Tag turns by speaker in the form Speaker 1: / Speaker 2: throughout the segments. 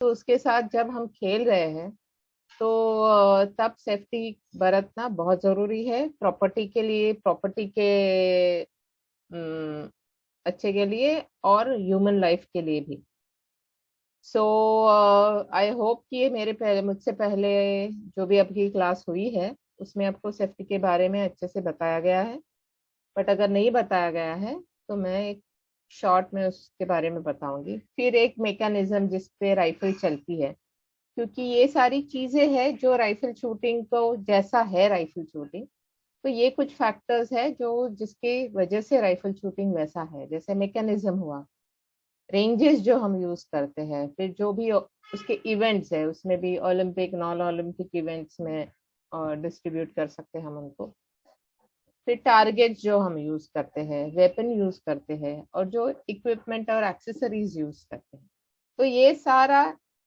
Speaker 1: तो उसके साथ जब हम खेल रहे हैं तो तब सेफ्टी बरतना बहुत जरूरी है, प्रॉपर्टी के लिए, प्रॉपर्टी के अम, अच्छे के लिए और ह्यूमन लाइफ के लिए भी। सो आई होप कि ये मेरे पहले, मुझसे पहले जो भी आपकी क्लास हुई है उसमें आपको सेफ्टी के बारे में अच्छे से बताया गया है। बट अगर नहीं बताया गया है तो मैं एक शॉर्ट में उसके बारे में बताऊंगी। फिर एक मैकेनिज्म जिस पे राइफल चलती है, क्योंकि ये सारी चीजें हैं जो राइफल शूटिंग को जैसा है राइफल शूटिंग, तो ये कुछ फैक्टर्स है जो जिसकी वजह से राइफल शूटिंग वैसा है। जैसे मैकेनिज्म हुआ, रेंजेस जो हम यूज करते हैं, फिर जो भी उसके इवेंट्स है, उसमें भी ओलंपिक नॉन ओलंपिक इवेंट्स में डिस्ट्रीब्यूट कर सकते हैं हम उनको। फिर टारगेट जो हम यूज करते हैं, वेपन यूज करते हैं, और जो इक्विपमेंट और एक्सेसरीज यूज करते हैं। तो ये सारा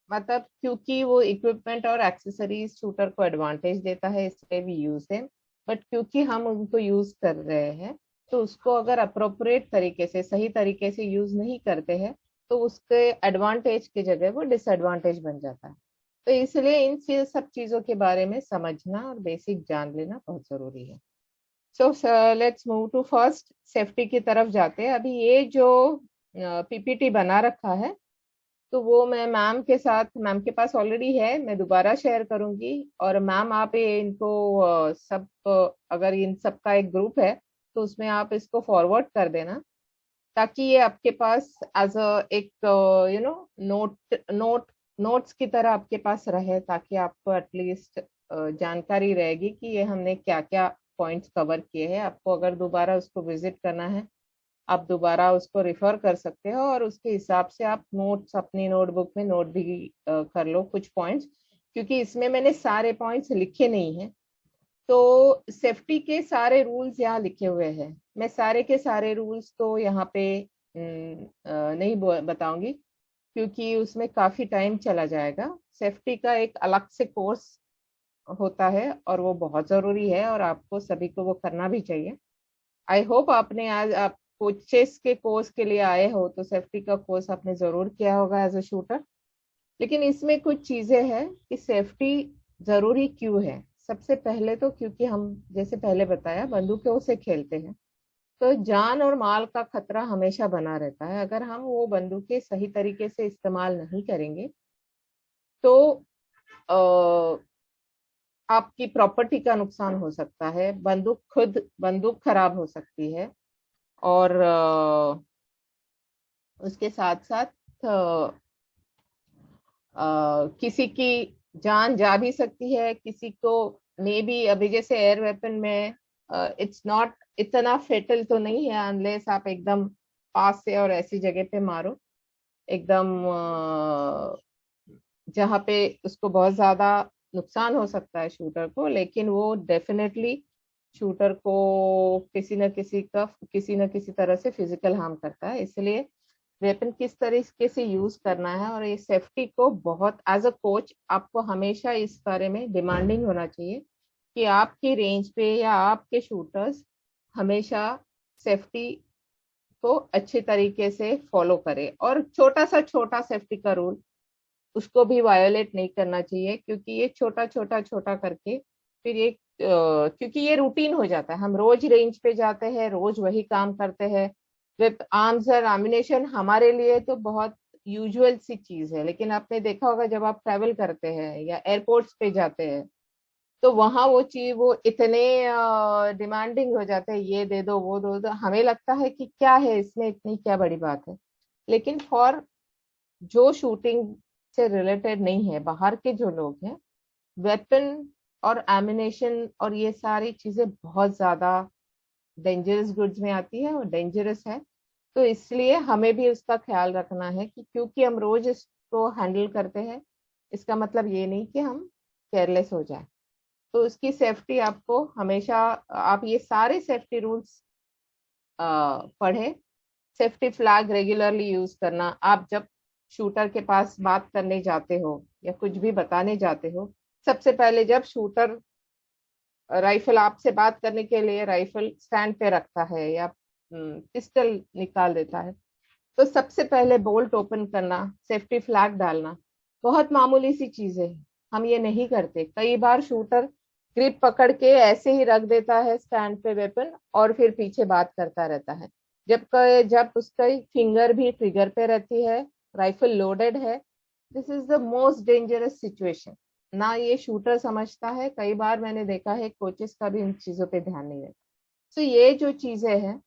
Speaker 1: मतलब क्योंकि वो इक्विपमेंट और एक्सेसरीज शूटर को एडवांटेज देता है इसलिए भी यूज है। बट क्योंकि हम उनको यूज कर रहे हैं तो उसको अगर अप्रोप्रिएट तरीके से, सही तरीके से यूज नहीं करते हैं तो उसके एडवांटेज की जगह वो डिसएडवांटेज बन जाता है। तो इसलिए इन सब चीजों के बारे में समझना और बेसिक जान लेना बहुत जरूरी है। So let's move to first safety की तरफ जाते हैं। अभी ये जो पीपीटी बना रखा है तो वो मैं मैम के साथ, मैम के पास ऑलरेडी है, मैं दोबारा शेयर करूंगी। और मैम आप ये इनको सब अगर इन सब का एक ग्रुप है तो उसमें आप इसको फॉरवर्ड कर देना, ताकि ये आपके पास एज अ एक नोट नोट नोट्स की तरह आपके पास रहे, ताकि आपको एटलीस्ट जानकारी रहेगी कि ये हमने क्या क्या पॉइंट्स कवर किए हैं। आपको अगर दोबारा उसको विजिट करना है आप दोबारा उसको रिफर कर सकते हो और उसके हिसाब से आप नोट्स अपनी नोटबुक में नोट भी कर लो कुछ पॉइंट्स, क्योंकि इसमें मैंने सारे पॉइंट्स लिखे नहीं हैं। तो सेफ्टी के सारे रूल्स यहाँ लिखे हुए हैं। मैं सारे के सारे रूल्स तो यहाँ पे नहीं बताऊंगी, क्योंकि उसमें काफी टाइम चला जाएगा। सेफ्टी का एक अलग से कोर्स होता है और वो बहुत जरूरी है और आपको सभी को वो करना भी चाहिए। आई होप आपने आज, आप कोचेस के कोर्स के लिए आए हो तो सेफ्टी का कोर्स आपने जरूर किया होगा एज अ शूटर। लेकिन इसमें कुछ चीजें हैं कि सेफ्टी जरूरी क्यों है। सबसे पहले तो क्योंकि हम जैसे पहले बताया बंदूकों से खेलते हैं, तो जान और माल का खतरा हमेशा बना रहता है। अगर हम वो बंदूकें सही तरीके से इस्तेमाल नहीं करेंगे तो आपकी प्रॉपर्टी का नुकसान हो सकता है, बंदूक खराब हो सकती है, और उसके साथ साथ किसी की जान जा भी सकती है, किसी को मे बी, अभी जैसे एयर वेपन में इट्स नॉट इतना फेटल तो नहीं है अनलेस आप एकदम पास से और ऐसी जगह पे मारो, एकदम जहाँ पे उसको बहुत ज्यादा नुकसान हो सकता है शूटर को, लेकिन वो डेफिनेटली शूटर को किसी न किसी तरह से फिजिकल हार्म करता है। इसलिए वेपन किस तरीके से यूज करना है और ये सेफ्टी को बहुत, एज अ कोच आपको हमेशा इस बारे में डिमांडिंग होना चाहिए कि आपकी रेंज पे या आपके शूटर्स हमेशा सेफ्टी को अच्छे तरीके से फॉलो करें, और छोटा सेफ्टी का रूल उसको भी वायोलेट नहीं करना चाहिए, क्योंकि ये छोटा करके फिर ये क्योंकि ये रूटीन हो जाता है, हम रोज रेंज पे जाते हैं, रोज वही काम करते हैं। विद आर्म्स और एम्युनिशन हमारे लिए तो बहुत यूजुअल सी चीज है, लेकिन आपने देखा होगा जब आप ट्रैवल करते हैं या एयरपोर्ट्स पे जाते हैं तो वहां वो चीज, वो इतने डिमांडिंग हो जाते हैं, ये दे दो वो दो दो, हमें लगता है कि क्या है इसमें, इतनी क्या बड़ी बात है। लेकिन फॉर जो शूटिंग से रिलेटेड नहीं है, बाहर के जो लोग हैं, वेपन और एमिनेशन और ये सारी चीजें बहुत ज्यादा डेंजरस गुड्स में आती है और डेंजरस है। तो इसलिए हमें भी उसका ख्याल रखना है कि क्योंकि हम रोज इसको हैंडल करते हैं, इसका मतलब ये नहीं कि हम केयरलेस हो जाए। तो उसकी सेफ्टी आपको हमेशा, आप ये सारे सेफ्टी रूल्स पढ़े। सेफ्टी फ्लैग रेगुलरली यूज करना, आप जब शूटर के पास बात करने जाते हो या कुछ भी बताने जाते हो, सबसे पहले जब शूटर राइफल आपसे बात करने के लिए राइफल स्टैंड पे रखता है या पिस्टल निकाल देता है, तो सबसे पहले बोल्ट ओपन करना, सेफ्टी फ्लैग डालना, बहुत मामूली सी चीजें हैं, हम ये नहीं करते। कई बार शूटर ग्रिप पकड़ के ऐसे ही रख देता है स्टैंड पे वेपन, और फिर पीछे बात करता रहता है, जब उसका फिंगर भी ट्रिगर पे रहती है, राइफल लोडेड है। This is the most dangerous situation. ना ये शूटर समझता है, कई बार मैंने देखा है कोचेस का भी इन चीजों पे ध्यान नहीं रहता। तो ये जो चीजें हैं,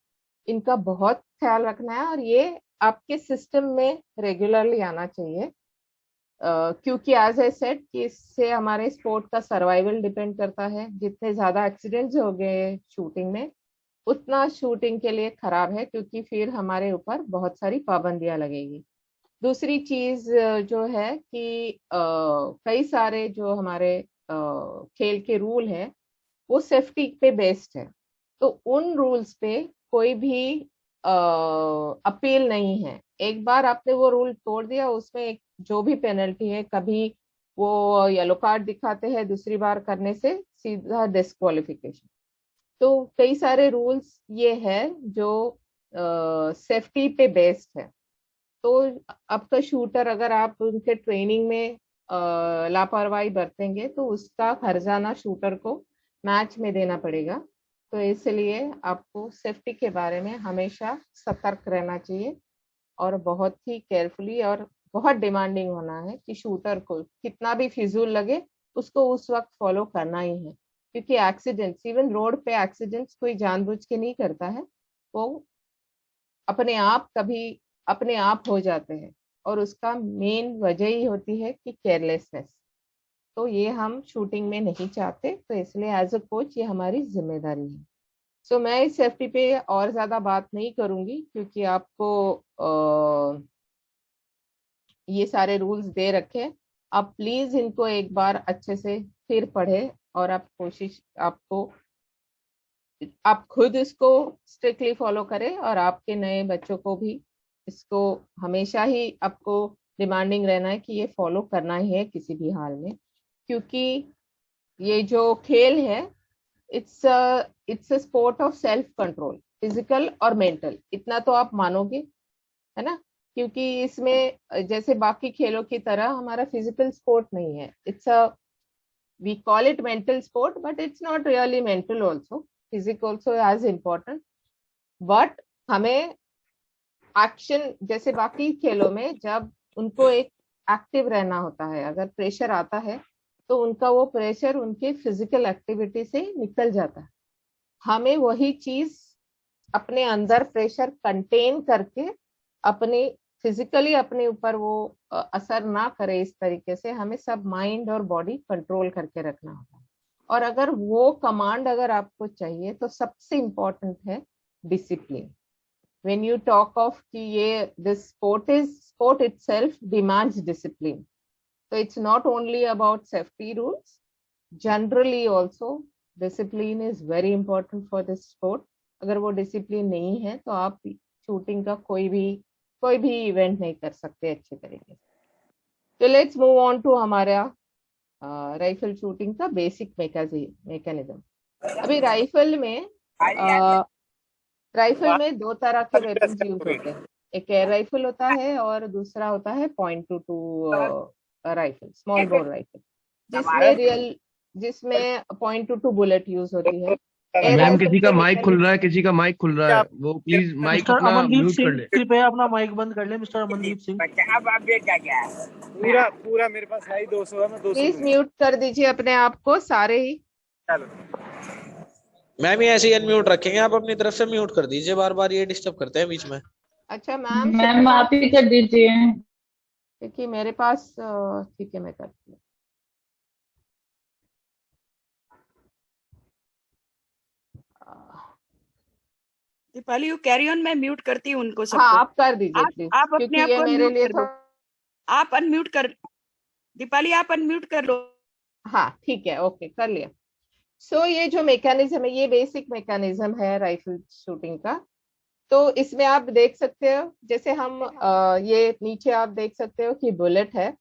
Speaker 1: इनका बहुत ख्याल रखना है, और ये आपके सिस्टम में रेगुलरली आना चाहिए। क्योंकि एज ए सेट कि इससे हमारे स्पोर्ट का सर्वाइवल डिपेंड करता है। जितने ज्यादा एक्सीडेंट्स हो गए शूटिंग में, उतना शूटिंग के लिए खराब है, क्योंकि फिर हमारे ऊपर बहुत सारी पाबंदियां लगेगी। दूसरी चीज जो है कि कई सारे जो हमारे खेल के रूल है, वो सेफ्टी पे बेस्ड है। तो उन रूल्स पे कोई भी अपील नहीं है। एक बार आपने वो रूल तोड़ दिया, उसमें एक जो भी पेनल्टी है, कभी वो येलो कार्ड दिखाते हैं, दूसरी बार करने से सीधा डिस्क्वालिफिकेशन। तो कई सारे रूल्स ये है जो सेफ्टी पे बेस्ड है। तो आपका शूटर, अगर आप उनके ट्रेनिंग में लापरवाही बरतेंगे, तो उसका हर्जाना शूटर को मैच में देना पड़ेगा। तो इसलिए आपको सेफ्टी के बारे में हमेशा सतर्क रहना चाहिए, और बहुत ही केयरफुली और बहुत डिमांडिंग होना है कि शूटर को कितना भी फिजूल लगे, उसको उस वक्त फॉलो करना ही है। क्योंकि एक्सीडेंट्स, इवन रोड पे एक्सीडेंट्स कोई जानबूझ के नहीं करता है, वो अपने आप कभी अपने आप हो जाते हैं, और उसका मेन वजह ही होती है कि केयरलेसनेस। तो ये हम शूटिंग में नहीं चाहते, तो इसलिए एज अ कोच ये हमारी जिम्मेदारी है। सो मैं इस सेफ्टी पे और ज्यादा बात नहीं करूंगी, क्योंकि आपको ये सारे रूल्स दे रखे। आप प्लीज इनको एक बार अच्छे से फिर पढ़े, और आप खुद इसको स्ट्रिक्टली फॉलो करें, और आपके नए बच्चों को भी इसको हमेशा ही आपको डिमांडिंग रहना है कि ये फॉलो करना ही है किसी भी हाल में। क्योंकि ये जो खेल है, it's a sport of self control, physical और मेंटल, इतना तो आप मानोगे, है ना? क्योंकि इसमें जैसे बाकी खेलों की तरह हमारा फिजिकल स्पोर्ट नहीं है। It's a we call it mental sport, but it's not really mental also. Physics also as important, but हमें एक्शन, जैसे बाकी खेलों में जब उनको एक एक्टिव रहना होता है, अगर प्रेशर आता है, तो उनका वो प्रेशर उनके फिजिकल एक्टिविटी से निकल जाता है। हमें वही चीज अपने अंदर प्रेशर कंटेन करके, अपने फिजिकली अपने ऊपर वो असर ना करे, इस तरीके से हमें सब माइंड और बॉडी कंट्रोल करके रखना होता है। और अगर वो कमांड अगर आपको चाहिए, तो सबसे इम्पोर्टेंट है discipline. When you talk of कि ये this sport itself demands discipline. तो it's not only about safety rules, generally also discipline is very important for this sport. अगर वो डिसिप्लिन नहीं है, तो आप शूटिंग का कोई भी इवेंट नहीं कर सकते अच्छे तरीके से। तो लेट्स मूव ऑन टू हमारा राइफल शूटिंग का बेसिक मैकेनिज्म। अभी राइफल में दो तरह के वेपन्स यूज होते हैं। एक एयर राइफल होता है, और दूसरा होता है .22 राइफल, स्मॉल बोर राइफल, जिसमें .22 बुलेट यूज होती है। एयर
Speaker 2: मैम
Speaker 1: राइफल
Speaker 2: किसी का
Speaker 1: के
Speaker 2: माइक खुल रहा है, किसी का माइक खुल रहा है, वो प्लीज माइक
Speaker 3: मिस्टर
Speaker 2: अपना
Speaker 3: अमनदीप
Speaker 2: म्यूट कर
Speaker 3: सिंह,
Speaker 2: ले।
Speaker 3: कृपया अपना माइक बंद कर ले। मिस्टर अमनदीप सिंह,
Speaker 4: पूरा पूरा मेरे पास है ही 200 है, मैं 200
Speaker 1: प्लीज म्यूट कर दीजिए अपने आप को सारे ही।
Speaker 4: चलो
Speaker 5: मैम ये ऐसे ही अनम्यूट रखेंगे, आप अपनी तरफ से म्यूट कर दीजिए, बार बार ये डिस्टर्ब करते हैं बीच में।
Speaker 1: अच्छा मैम,
Speaker 6: मैम आप ही कर दीजिए।
Speaker 1: क्योंकि मेरे पास ठीक है, मैं करती हूँ।
Speaker 7: दीपाली यू कैरी ऑन, मैं म्यूट करती हूँ उनको
Speaker 1: हाँ,
Speaker 7: सबको।
Speaker 1: आप कर दीजिए प्लीज,
Speaker 7: आप
Speaker 1: क्योंकि
Speaker 7: अपने आप
Speaker 1: ये
Speaker 7: को
Speaker 1: मेरे
Speaker 7: अनम्यूट
Speaker 1: लिए
Speaker 7: कर लो। आप अनम्यूट कर, दीपाली आप अनम्यूट कर लो।
Speaker 1: हाँ ठीक है, ओके कर लिया। सो ये जो मैकेनिज्म है, ये बेसिक मैकेनिज्म है राइफल शूटिंग का। तो इसमें आप देख सकते हो, जैसे हम ये नीचे आप देख सकते हो कि बुलेट है।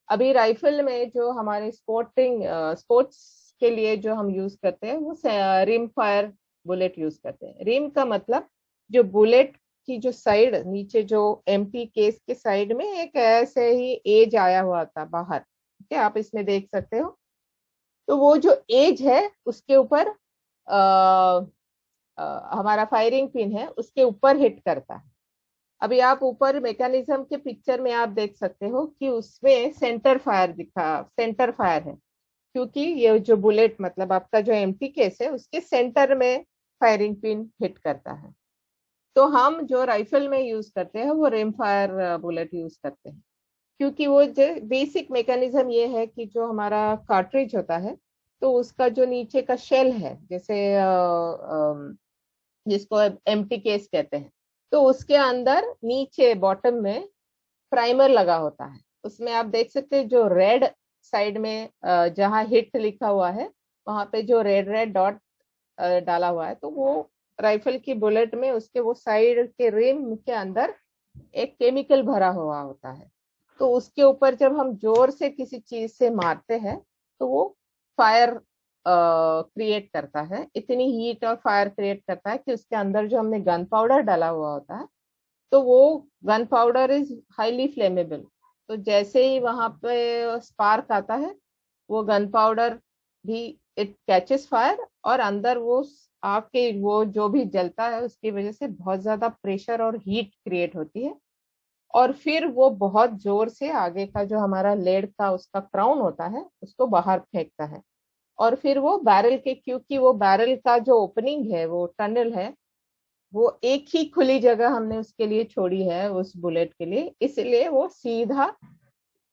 Speaker 1: अभी राइफल में जो हमारे स्पोर्ट्स के लिए जो हम यूज करते हैं, वो रिम फायर बुलेट यूज करते हैं। रिम का मतलब जो बुलेट की जो साइड नीचे जो एम्प्टी केस के साइड में एक ऐसे ही एज आया हुआ था बाहर, ठीक है, आप इसमें देख सकते हो। तो वो जो एज है उसके ऊपर हमारा फायरिंग पिन है उसके ऊपर हिट करता है। अभी आप ऊपर मैकेनिज्म के पिक्चर में आप देख सकते हो कि उसमें सेंटर फायर है, क्योंकि ये जो बुलेट मतलब आपका जो एम्प्टी केस है उसके सेंटर में फायरिंग पिन हिट करता है। तो हम जो राइफल में यूज करते हैं वो रिम फायर बुलेट यूज करते हैं, क्योंकि वो जो बेसिक मैकेनिज्म ये है कि जो हमारा कार्ट्रिज होता है तो उसका जो नीचे का शेल है, जैसे जिसको एम्प्टी केस कहते हैं, तो उसके अंदर नीचे बॉटम में प्राइमर लगा होता है। उसमें आप देख सकते हैं जो रेड साइड में जहाँ हिट लिखा हुआ है वहां पे जो रेड रेड डॉट डाला हुआ है, तो वो राइफल की बुलेट में उसके वो साइड के रिम के अंदर एक केमिकल भरा हुआ होता है। तो उसके ऊपर जब हम जोर से किसी चीज से मारते हैं तो वो फायर क्रिएट करता है, इतनी हीट और फायर क्रिएट करता है कि उसके अंदर जो हमने गन पाउडर डाला हुआ होता है तो वो gun powder is highly flammable. तो जैसे ही वहां पे स्पार्क आता है वो गन पाउडर भी इट कैचेस फायर, और अंदर वो आग के वो जो भी जलता है उसकी वजह से बहुत ज्यादा प्रेशर और हीट क्रिएट होती है, और फिर वो बहुत जोर से आगे का जो हमारा लेड का उसका क्राउन होता है उसको बाहर फेंकता है। और फिर वो बैरल के, क्योंकि वो बैरल का जो ओपनिंग है वो टनल है, वो एक ही खुली जगह हमने उसके लिए छोड़ी है उस बुलेट के लिए, इसलिए वो सीधा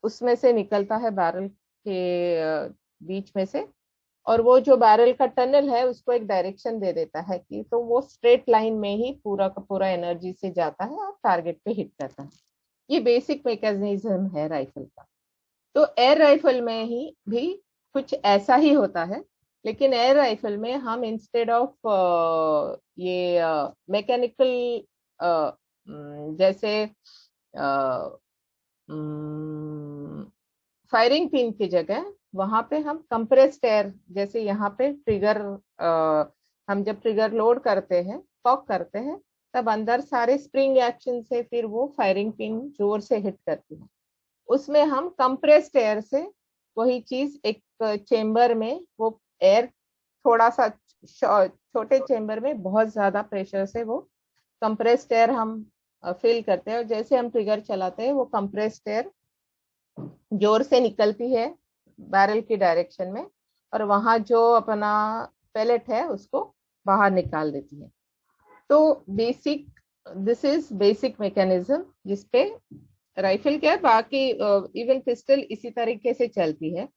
Speaker 1: उसमें से निकलता है बैरल के बीच में से। और वो जो बैरल का टनल है उसको एक डायरेक्शन दे देता है कि तो वो स्ट्रेट लाइन में ही पूरा का पूरा एनर्जी से जाता है और टारगेट पे हिट करता है। ये बेसिक मैकेनिज्म है राइफल का। तो एयर राइफल में ही भी कुछ ऐसा ही होता है, लेकिन एयर राइफल में हम इंस्टेड ऑफ ये मैकेनिकल जैसे फायरिंग पिन की जगह वहां पे हम कंप्रेस्ड एयर, जैसे यहाँ पे ट्रिगर हम जब ट्रिगर लोड करते हैं कॉक करते हैं तब अंदर सारे स्प्रिंग एक्शन से फिर वो फायरिंग पिन जोर से हिट करती है। उसमें हम कंप्रेस्ड एयर से वही चीज एक चेम्बर में वो एयर थोड़ा सा छोटे चेम्बर में बहुत ज्यादा प्रेशर से वो कंप्रेस्ड एयर हम फिल करते हैं, और जैसे हम ट्रिगर चलाते हैं वो कंप्रेस्ड एयर जोर से निकलती है बैरल की डायरेक्शन में, और वहां जो अपना पैलेट है उसको बाहर निकाल देती है। तो दिस इज बेसिक मैकेनिज्म जिसपे राइफल क्या है, बाकी इवन पिस्टल इसी तरीके से चलती है।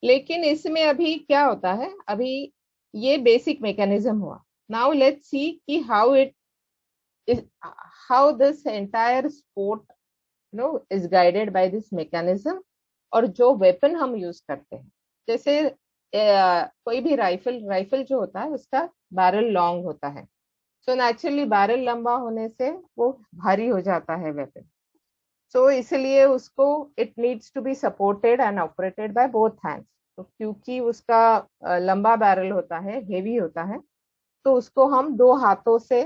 Speaker 1: लेकिन इसमें अभी क्या होता है, अभी ये बेसिक मैकेनिज्म हुआ। नाउ लेट्स सी कि how this entire sport is guided by this mechanism. और जो वेपन हम यूज करते हैं, जैसे कोई भी राइफल जो होता है उसका बैरल लॉन्ग होता है, सो नेचुरली बैरल लंबा होने से वो भारी हो जाता है वेपन। सो इसलिए उसको it needs to be supported and operated by both hands. तो क्योंकि उसका लंबा बैरल होता है, हेवी होता है, तो उसको हम दो हाथों से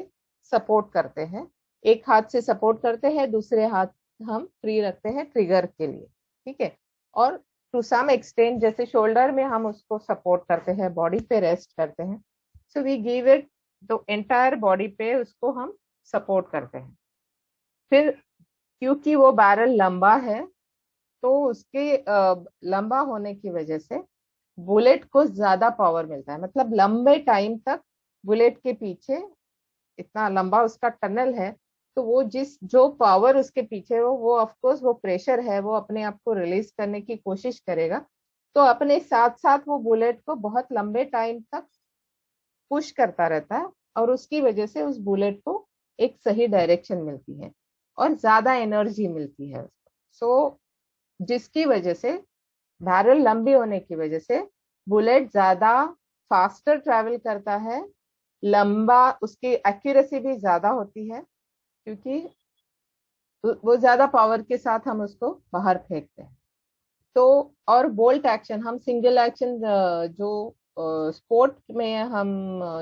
Speaker 1: सपोर्ट करते हैं। एक हाथ से सपोर्ट करते हैं, दूसरे हाथ हम फ्री रखते हैं ट्रिगर के लिए, ठीक है। और टू सम एक्सटेंट जैसे शोल्डर में हम उसको सपोर्ट करते हैं, बॉडी पे रेस्ट करते हैं, सो वी गिव इट तो एंटायर बॉडी पे उसको हम सपोर्ट करते हैं। फिर क्योंकि वो बैरल लंबा है तो उसके लंबा होने की वजह से बुलेट को ज्यादा पावर मिलता है, मतलब लंबे टाइम तक बुलेट के पीछे इतना लंबा उसका टनल है, तो वो जो पावर उसके पीछे हो वो ऑफ कोर्स वो प्रेशर है वो अपने आप को रिलीज करने की कोशिश करेगा। तो अपने साथ साथ वो बुलेट को बहुत लंबे टाइम तक पुश करता रहता है, और उसकी वजह से उस बुलेट को एक सही डायरेक्शन मिलती है और ज्यादा एनर्जी मिलती है उसको। सो जिसकी वजह से बैरल लंबी होने की वजह से बुलेट ज्यादा फास्टर ट्रैवल करता है, लंबा उसकी एक्यूरेसी भी ज्यादा होती है, क्योंकि वो ज्यादा पावर के साथ हम उसको बाहर फेंकते हैं। तो और बोल्ट एक्शन, हम सिंगल एक्शन जो स्पोर्ट में हम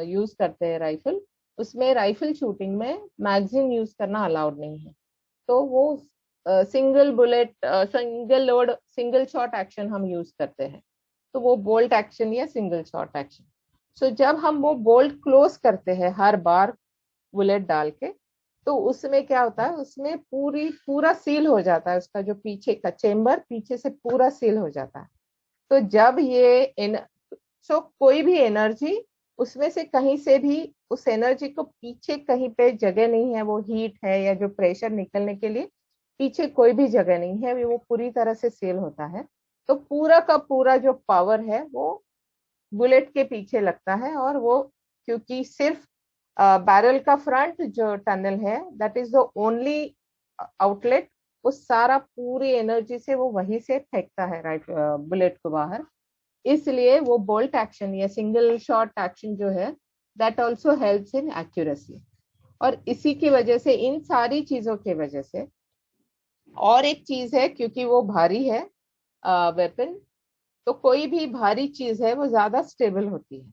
Speaker 1: यूज करते हैं राइफल, उसमें राइफल शूटिंग में मैगजीन यूज करना अलाउड नहीं है। तो वो single bullet, single load, single shot action हम यूज करते हैं। तो वो बोल्ट एक्शन या सिंगल शॉट एक्शन। सो जब हम वो बोल्ट क्लोज करते हैं हर बार बुलेट डाल के, तो उसमें क्या होता है, उसमें पूरा सील हो जाता है, उसका जो पीछे का चेम्बर पीछे से पूरा सील हो जाता है। तो जब ये सो कोई भी एनर्जी उसमें से कहीं से भी, उस एनर्जी को पीछे कहीं पे जगह नहीं है, वो हीट है या जो प्रेशर निकलने के लिए पीछे कोई भी जगह नहीं है, वो पूरी तरह से सील होता है। तो पूरा का पूरा जो पावर है वो बुलेट के पीछे लगता है। और वो क्योंकि सिर्फ बैरल का फ्रंट जो टनल है that is the only outlet, वो सारा पूरी एनर्जी से वो वहीं से फेंकता है राइट बुलेट को बाहर। इसलिए वो बोल्ट एक्शन या सिंगल शॉट एक्शन जो है that also helps in accuracy. और इसी की वजह से, इन सारी चीजों की वजह से, और एक चीज है क्योंकि वो भारी है वेपन, तो कोई भी भारी चीज है वो ज्यादा स्टेबल होती है।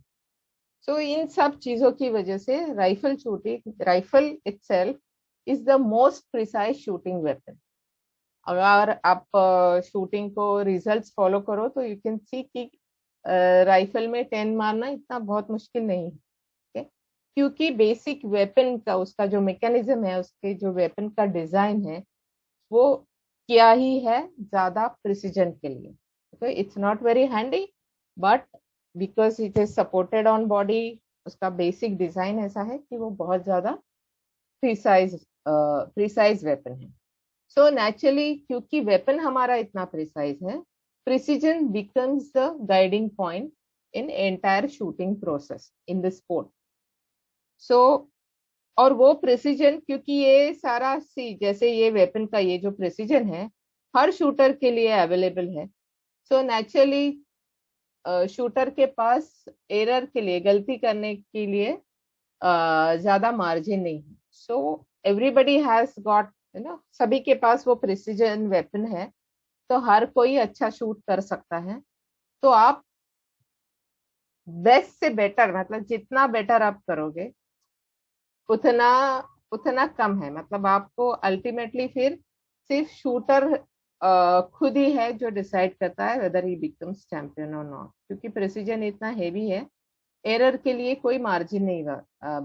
Speaker 1: सो इन सब चीजों की वजह से rifle shooting, rifle itself is the most precise shooting weapon. अगर आप शूटिंग को रिजल्ट्स फॉलो करो तो यू कैन सी कि राइफल में 10 मारना इतना बहुत मुश्किल नहीं है। okay? क्योंकि बेसिक वेपन का, उसका जो मैकेनिज्म है, उसके जो वेपन का डिजाइन है, वो किया ही है ज्यादा प्रिसीजन के लिए। तो it's not very handy, but because it is supported on body, उसका बेसिक डिजाइन ऐसा है कि वो बहुत ज्यादा प्रिसाइज वेपन है। सो नेचुरली क्योंकि वेपन हमारा इतना प्रिसाइज है, precision becomes the guiding point in entire shooting process in the sport. So और वो प्रिसीजन, क्योंकि ये सारा जैसे ये वेपन का ये जो प्रिसीजन है हर शूटर के लिए अवेलेबल है। सो नेचुरली शूटर के पास एरर के लिए, गलती करने के लिए ज्यादा मार्जिन नहीं है। सो एवरीबडी हैज गॉट, है ना, सभी के पास वो प्रिसीजन वेपन है, तो हर कोई अच्छा शूट कर सकता है। तो आप बेस्ट से बेटर, मतलब जितना बेटर आप करोगे उतना उतना कम है। मतलब आपको अल्टीमेटली फिर सिर्फ शूटर खुद ही है जो डिसाइड करता है वेदर ही बिकम्स चैंपियन और नॉट, क्योंकि प्रेसिजन इतना हेवी है, एरर के लिए कोई मार्जिन नहीं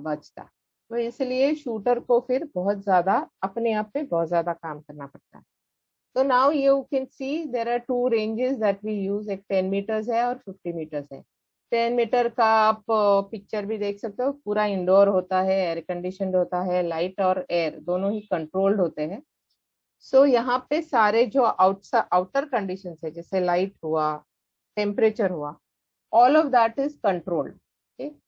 Speaker 1: बचता। तो इसलिए शूटर को फिर बहुत ज्यादा अपने आप पे बहुत ज्यादा काम करना पड़ता है। तो now you can see there are two ranges that we use, एक 10 मीटर्स है और 50 मीटर्स है। 10 मीटर का आप पिक्चर भी देख सकते हो, पूरा इंडोर होता है, एयर कंडीशनड होता है, लाइट और एयर दोनों ही कंट्रोल्ड होते हैं। सो यहाँ पे सारे जो आउटर कंडीशन है, जैसे लाइट हुआ, टेम्परेचर हुआ, all of that is controlled.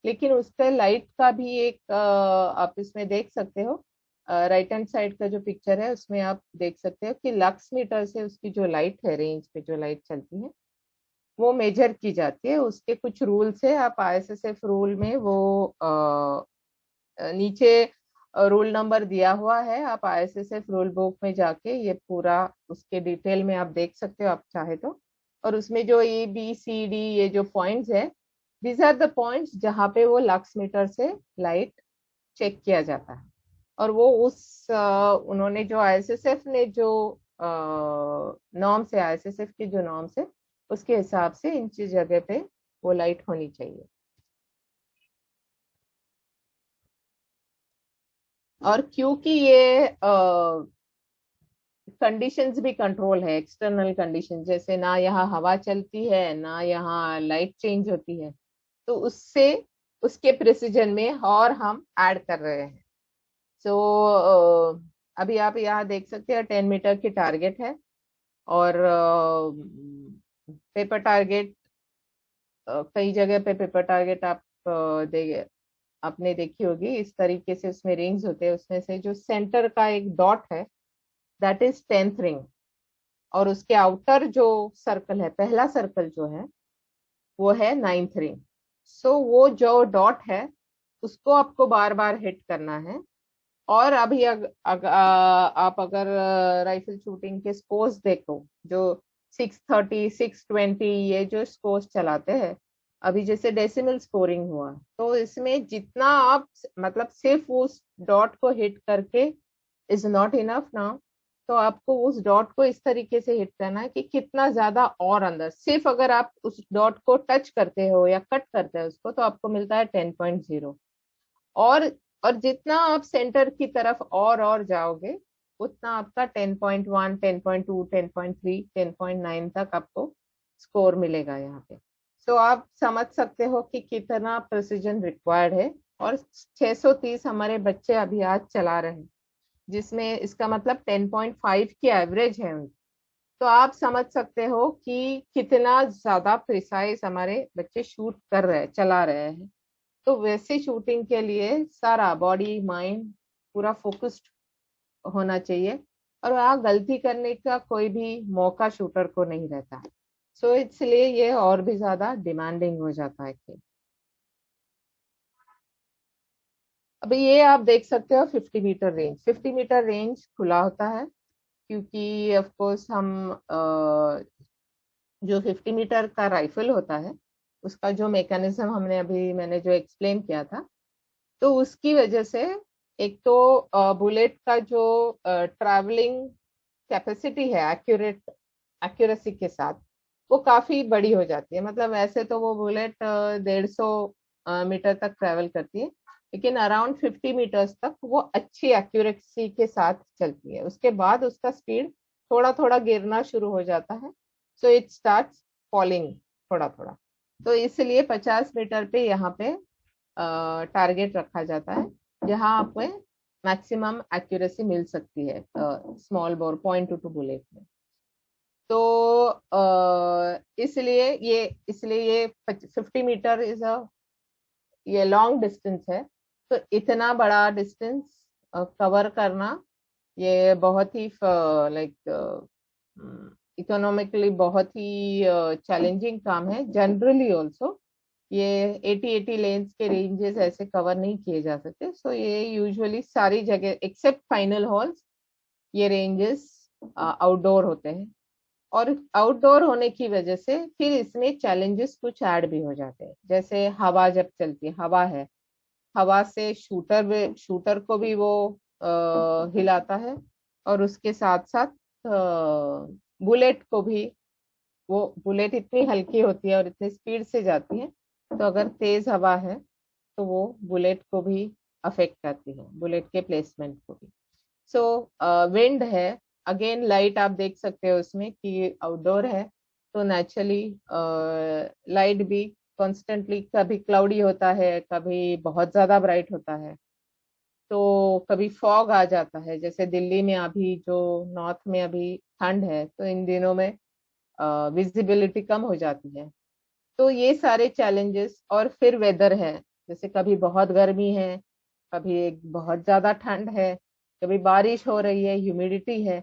Speaker 1: लेकिन उसके लाइट का भी एक आप इसमें देख सकते हो, राइट हैंड साइड का जो पिक्चर है उसमें आप देख सकते हो कि लक्स मीटर से उसकी जो लाइट है, रेंज पे जो लाइट चलती है वो मेजर की जाती है। उसके कुछ रूल्स है, आप आईएसएसएफ रूल में वो नीचे रूल नंबर दिया हुआ है, आप आईएसएसएफ रूल बुक में जाके ये पूरा उसके डिटेल में आप देख सकते हो आप चाहे तो। और उसमें जो ABCD ये जो पॉइंट्स है, दीज आर द पॉइंट्स जहाँ पे वो लक्स मीटर से लाइट चेक किया जाता है। और वो उन्होंने जो आईएसएसएफ ने जो नॉर्म्स है, आईएसएसएफ की जो नॉर्म्स है उसके हिसाब से इन जगह पे वो लाइट होनी चाहिए। और क्योंकि ये कंडीशंस भी कंट्रोल है, एक्सटर्नल कंडीशन, जैसे ना यहाँ हवा चलती है ना यहाँ लाइट चेंज होती है, तो उससे उसके प्रिसीजन में और हम ऐड कर रहे हैं। सो अभी आप यहाँ देख सकते हैं 10 मीटर की टारगेट है, और पेपर टारगेट, कई जगह पे पेपर टारगेट आप आपने देखी होगी, इस तरीके से उसमें रिंग्स होते हैं, उसमें से जो सेंटर का एक डॉट है दैट इज 10th रिंग, और उसके आउटर जो सर्कल है, पहला सर्कल जो है वो है 9th रिंग। सो वो जो डॉट है उसको आपको बार बार हिट करना है। और अभी आप अगर राइफल शूटिंग के स्कोर्स देखो, जो 630, 620 ये जो स्कोर्स चलाते हैं, अभी जैसे डेसिमल स्कोरिंग हुआ, तो इसमें जितना आप मतलब सिर्फ उस डॉट को हिट करके इज नॉट इनफ नाउ। तो आपको उस डॉट को इस तरीके से हिट करना है कि कितना ज्यादा और अंदर, सिर्फ अगर आप उस डॉट को टच करते हो या कट करते हो उसको, तो आपको मिलता है 10.0। और और जितना आप सेंटर की तरफ और जाओगे, उतना आपका 10.1, 10.2, 10.3, 10.9 तक आपको स्कोर मिलेगा यहाँ पे। तो आप समझ सकते हो कि कितना प्रिसीजन रिक्वायर्ड है। और 630 हमारे बच्चे अभी आज चला रहे हैं, जिसमें इसका मतलब 10.5 की एवरेज है उनकी। तो आप समझ सकते हो कि कितना ज्यादा प्रिसाइज हमारे बच्चे शूट कर रहे हैं, चला रहे हैं। तो वैसे शूटिंग के लिए सारा बॉडी माइंड पूरा फोकस्ड होना चाहिए, और वहाँ गलती करने का कोई भी मौका शूटर को नहीं रहता है। सो इसलिए ये और भी ज्यादा डिमांडिंग हो जाता है खेल। अभी ये आप देख सकते हो 50 मीटर रेंज। 50 मीटर रेंज खुला होता है, क्योंकि ऑफ कोर्स हम जो 50 मीटर का राइफल होता है, उसका जो मैकेनिज्म मैंने जो एक्सप्लेन किया था, तो उसकी वजह से एक तो बुलेट का जो ट्रैवलिंग कैपेसिटी है एक्यूरेसी के साथ, वो काफी बड़ी हो जाती है। मतलब वैसे तो वो बुलेट 150 मीटर तक ट्रैवल करती है, लेकिन अराउंड 50 मीटर्स तक वो अच्छी एक्यूरेसी के साथ चलती है। उसके बाद उसका स्पीड थोड़ा थोड़ा गिरना शुरू हो जाता है। सो इट स्टार्ट्स फॉलिंग थोड़ा थोड़ा। तो इसलिए 50 मीटर पे यहाँ पे टारगेट रखा जाता है, जहाँ आपको मैक्सिमम एक्यूरेसी मिल सकती है स्मॉल बोर .22 बुलेट में। तो इसलिए ये 50 मीटर ये लॉन्ग डिस्टेंस है। तो इतना बड़ा डिस्टेंस कवर करना ये बहुत ही लाइक इकोनॉमिकली बहुत ही चैलेंजिंग काम है। जनरली ऑल्सो ये 80 लेन्स के रेंजेस ऐसे कवर नहीं किए जा सकते। सो ये यूजुअली सारी जगह एक्सेप्ट फाइनल हॉल्स, ये रेंजेस आउटडोर होते हैं। और आउटडोर होने की वजह से फिर इसमें चैलेंजेस कुछ ऐड भी हो जाते हैं। जैसे हवा जब चलती है, हवा है, हवा से शूटर को भी वो हिलाता है, और उसके साथ साथ बुलेट को भी। वो बुलेट इतनी हल्की होती है और इतनी स्पीड से जाती है, तो अगर तेज हवा है तो वो बुलेट को भी अफेक्ट करती है, बुलेट के प्लेसमेंट को भी। सो विंड है, अगेन लाइट आप देख सकते हो उसमें कि आउटडोर है, तो नेचुरली लाइट भी कॉन्स्टेंटली कभी क्लाउडी होता है, कभी बहुत ज्यादा ब्राइट होता है, तो कभी फॉग आ जाता है। जैसे दिल्ली में अभी जो नॉर्थ में अभी ठंड है, तो इन दिनों में विजिबिलिटी कम हो जाती है। तो ये सारे चैलेंजेस, और फिर वेदर है, जैसे कभी बहुत गर्मी है, कभी एक बहुत ज्यादा ठंड है, कभी बारिश हो रही है, ह्यूमिडिटी है।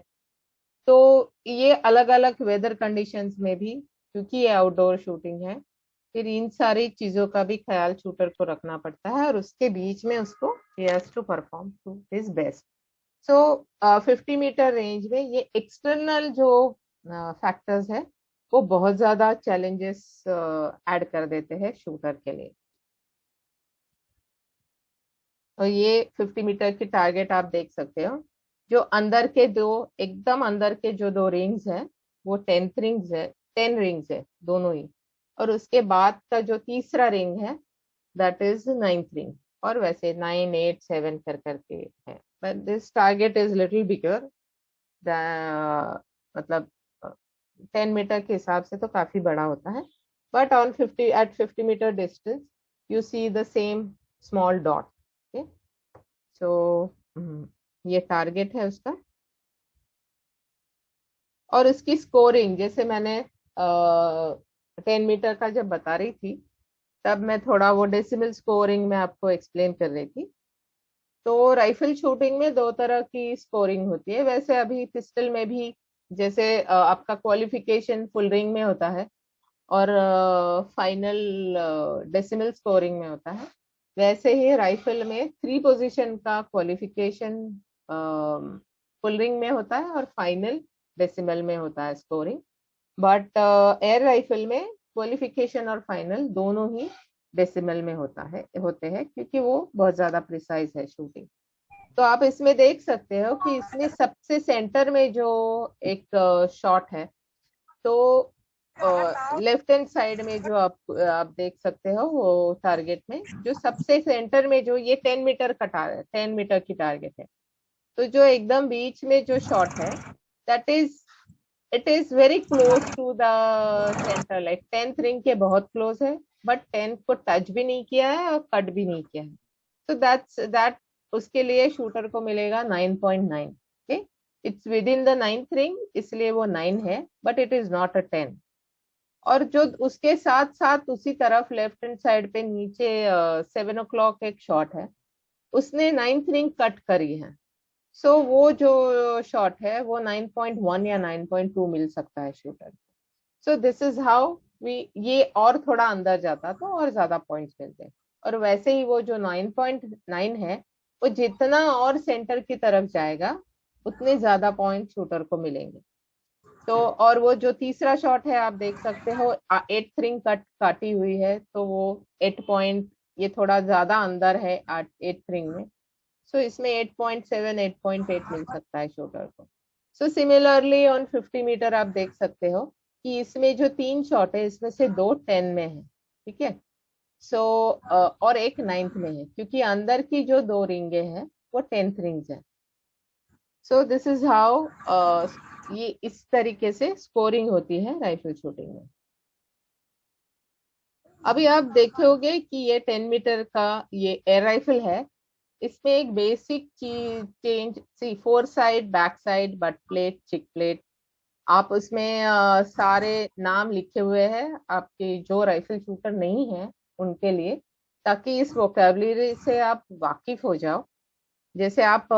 Speaker 1: तो ये अलग अलग वेदर कंडीशंस में भी, क्योंकि ये आउटडोर शूटिंग है, फिर इन सारी चीजों का भी ख्याल शूटर को रखना पड़ता है, और उसके बीच में उसको he has to perform to his best। So 50 metre range में ये एक्सटर्नल जो फैक्टर्स है, वो बहुत ज्यादा चैलेंजेस ऐड कर देते हैं शूटर के लिए। तो ये 50 मीटर की टारगेट आप देख सकते हो। जो अंदर के एकदम अंदर के जो 2 रिंग्स हैं, वो 10 रिंग्स है दोनों ही। और उसके बाद का जो तीसरा रिंग है, दैट इज 9th रिंग। और वैसे 9, 8, 7 कर करके है, but this target is little bigger, मतलब 10 मीटर के हिसाब से तो काफी बड़ा होता है। But on 50 meter distance you see the same small dot. Okay, so ये टारगेट है उसका। और इसकी स्कोरिंग, जैसे मैंने 10 मीटर का जब बता रही थी, तब मैं थोड़ा वो डेसिमल स्कोरिंग में आपको एक्सप्लेन कर रही थी। तो राइफल शूटिंग में 2 तरह की स्कोरिंग होती है। वैसे अभी पिस्टल में भी, जैसे आपका क्वालिफिकेशन फुल रिंग में होता है और फाइनल डेसिमल स्कोरिंग में होता है, वैसे ही राइफल में 3 पोजीशन का क्वालिफिकेशन फुल रिंग में होता है और फाइनल डेसिमल में होता है स्कोरिंग। बट एयर राइफल में क्वालिफिकेशन और फाइनल दोनों ही डेसिमल में होते हैं क्योंकि वो बहुत ज्यादा प्रिसाइज है शूटिंग। तो आप इसमें देख सकते हो कि इसमें सबसे सेंटर में जो एक शॉट है, तो लेफ्ट हैंड साइड में जो आप देख सकते हो वो टारगेट में जो सबसे सेंटर में जो ये 10 मीटर का 10 मीटर की टारगेट है। तो जो एकदम बीच में जो शॉट है that is it is very close to the centre, like 10th ring के बहुत क्लोज है, बट 10 को टच भी नहीं किया है और कट भी नहीं किया है। तो दैट उसके लिए शूटर को मिलेगा 9.9। Okay, it's with in the 9th ring, इसलिए वो 9 है, but it is not a 10। और जो उसके साथ साथ उसी तरफ लेफ्ट हैंड साइड पे नीचे 7 o'clock एक शॉट है, उसने 9th रिंग कट करी है। सो वो जो शॉट है वो 9.1 या 9.2 मिल सकता है shooter. So this is how ये और थोड़ा अंदर जाता तो और ज्यादा पॉइंट्स मिलते। और वैसे ही वो जो 9.9 है वो जितना और सेंटर की तरफ जाएगा उतने ज्यादा पॉइंट शूटर को मिलेंगे। तो और वो जो तीसरा शॉट है आप देख सकते हो 8th रिंग काटी हुई है, तो वो 8 पॉइंट, ये थोड़ा ज्यादा अंदर है 8th रिंग में। सो इसमें 8.7 8.8 मिल सकता है शूटर को। सो सिमिलरली ऑन 50 मीटर आप देख सकते हो कि इसमें जो 3 शॉट है इसमें से 2 10 में है, ठीक है। सो और एक 9th में है क्योंकि अंदर की जो 2 रिंगे हैं वो 10th रिंग्स है। सो दिस इज हाउ ये इस तरीके से स्कोरिंग होती है राइफल शूटिंग में। अभी आप देखोगे कि ये 10 मीटर का ये एयर राइफल है। इसमें एक बेसिक चीज change, see 4 side, back side, butt plate, cheek plate, आप उसमें सारे नाम लिखे हुए हैं आपके जो राइफल शूटर नहीं है उनके लिए, ताकि इस वोकैबुलरी से आप वाकिफ हो जाओ। जैसे आप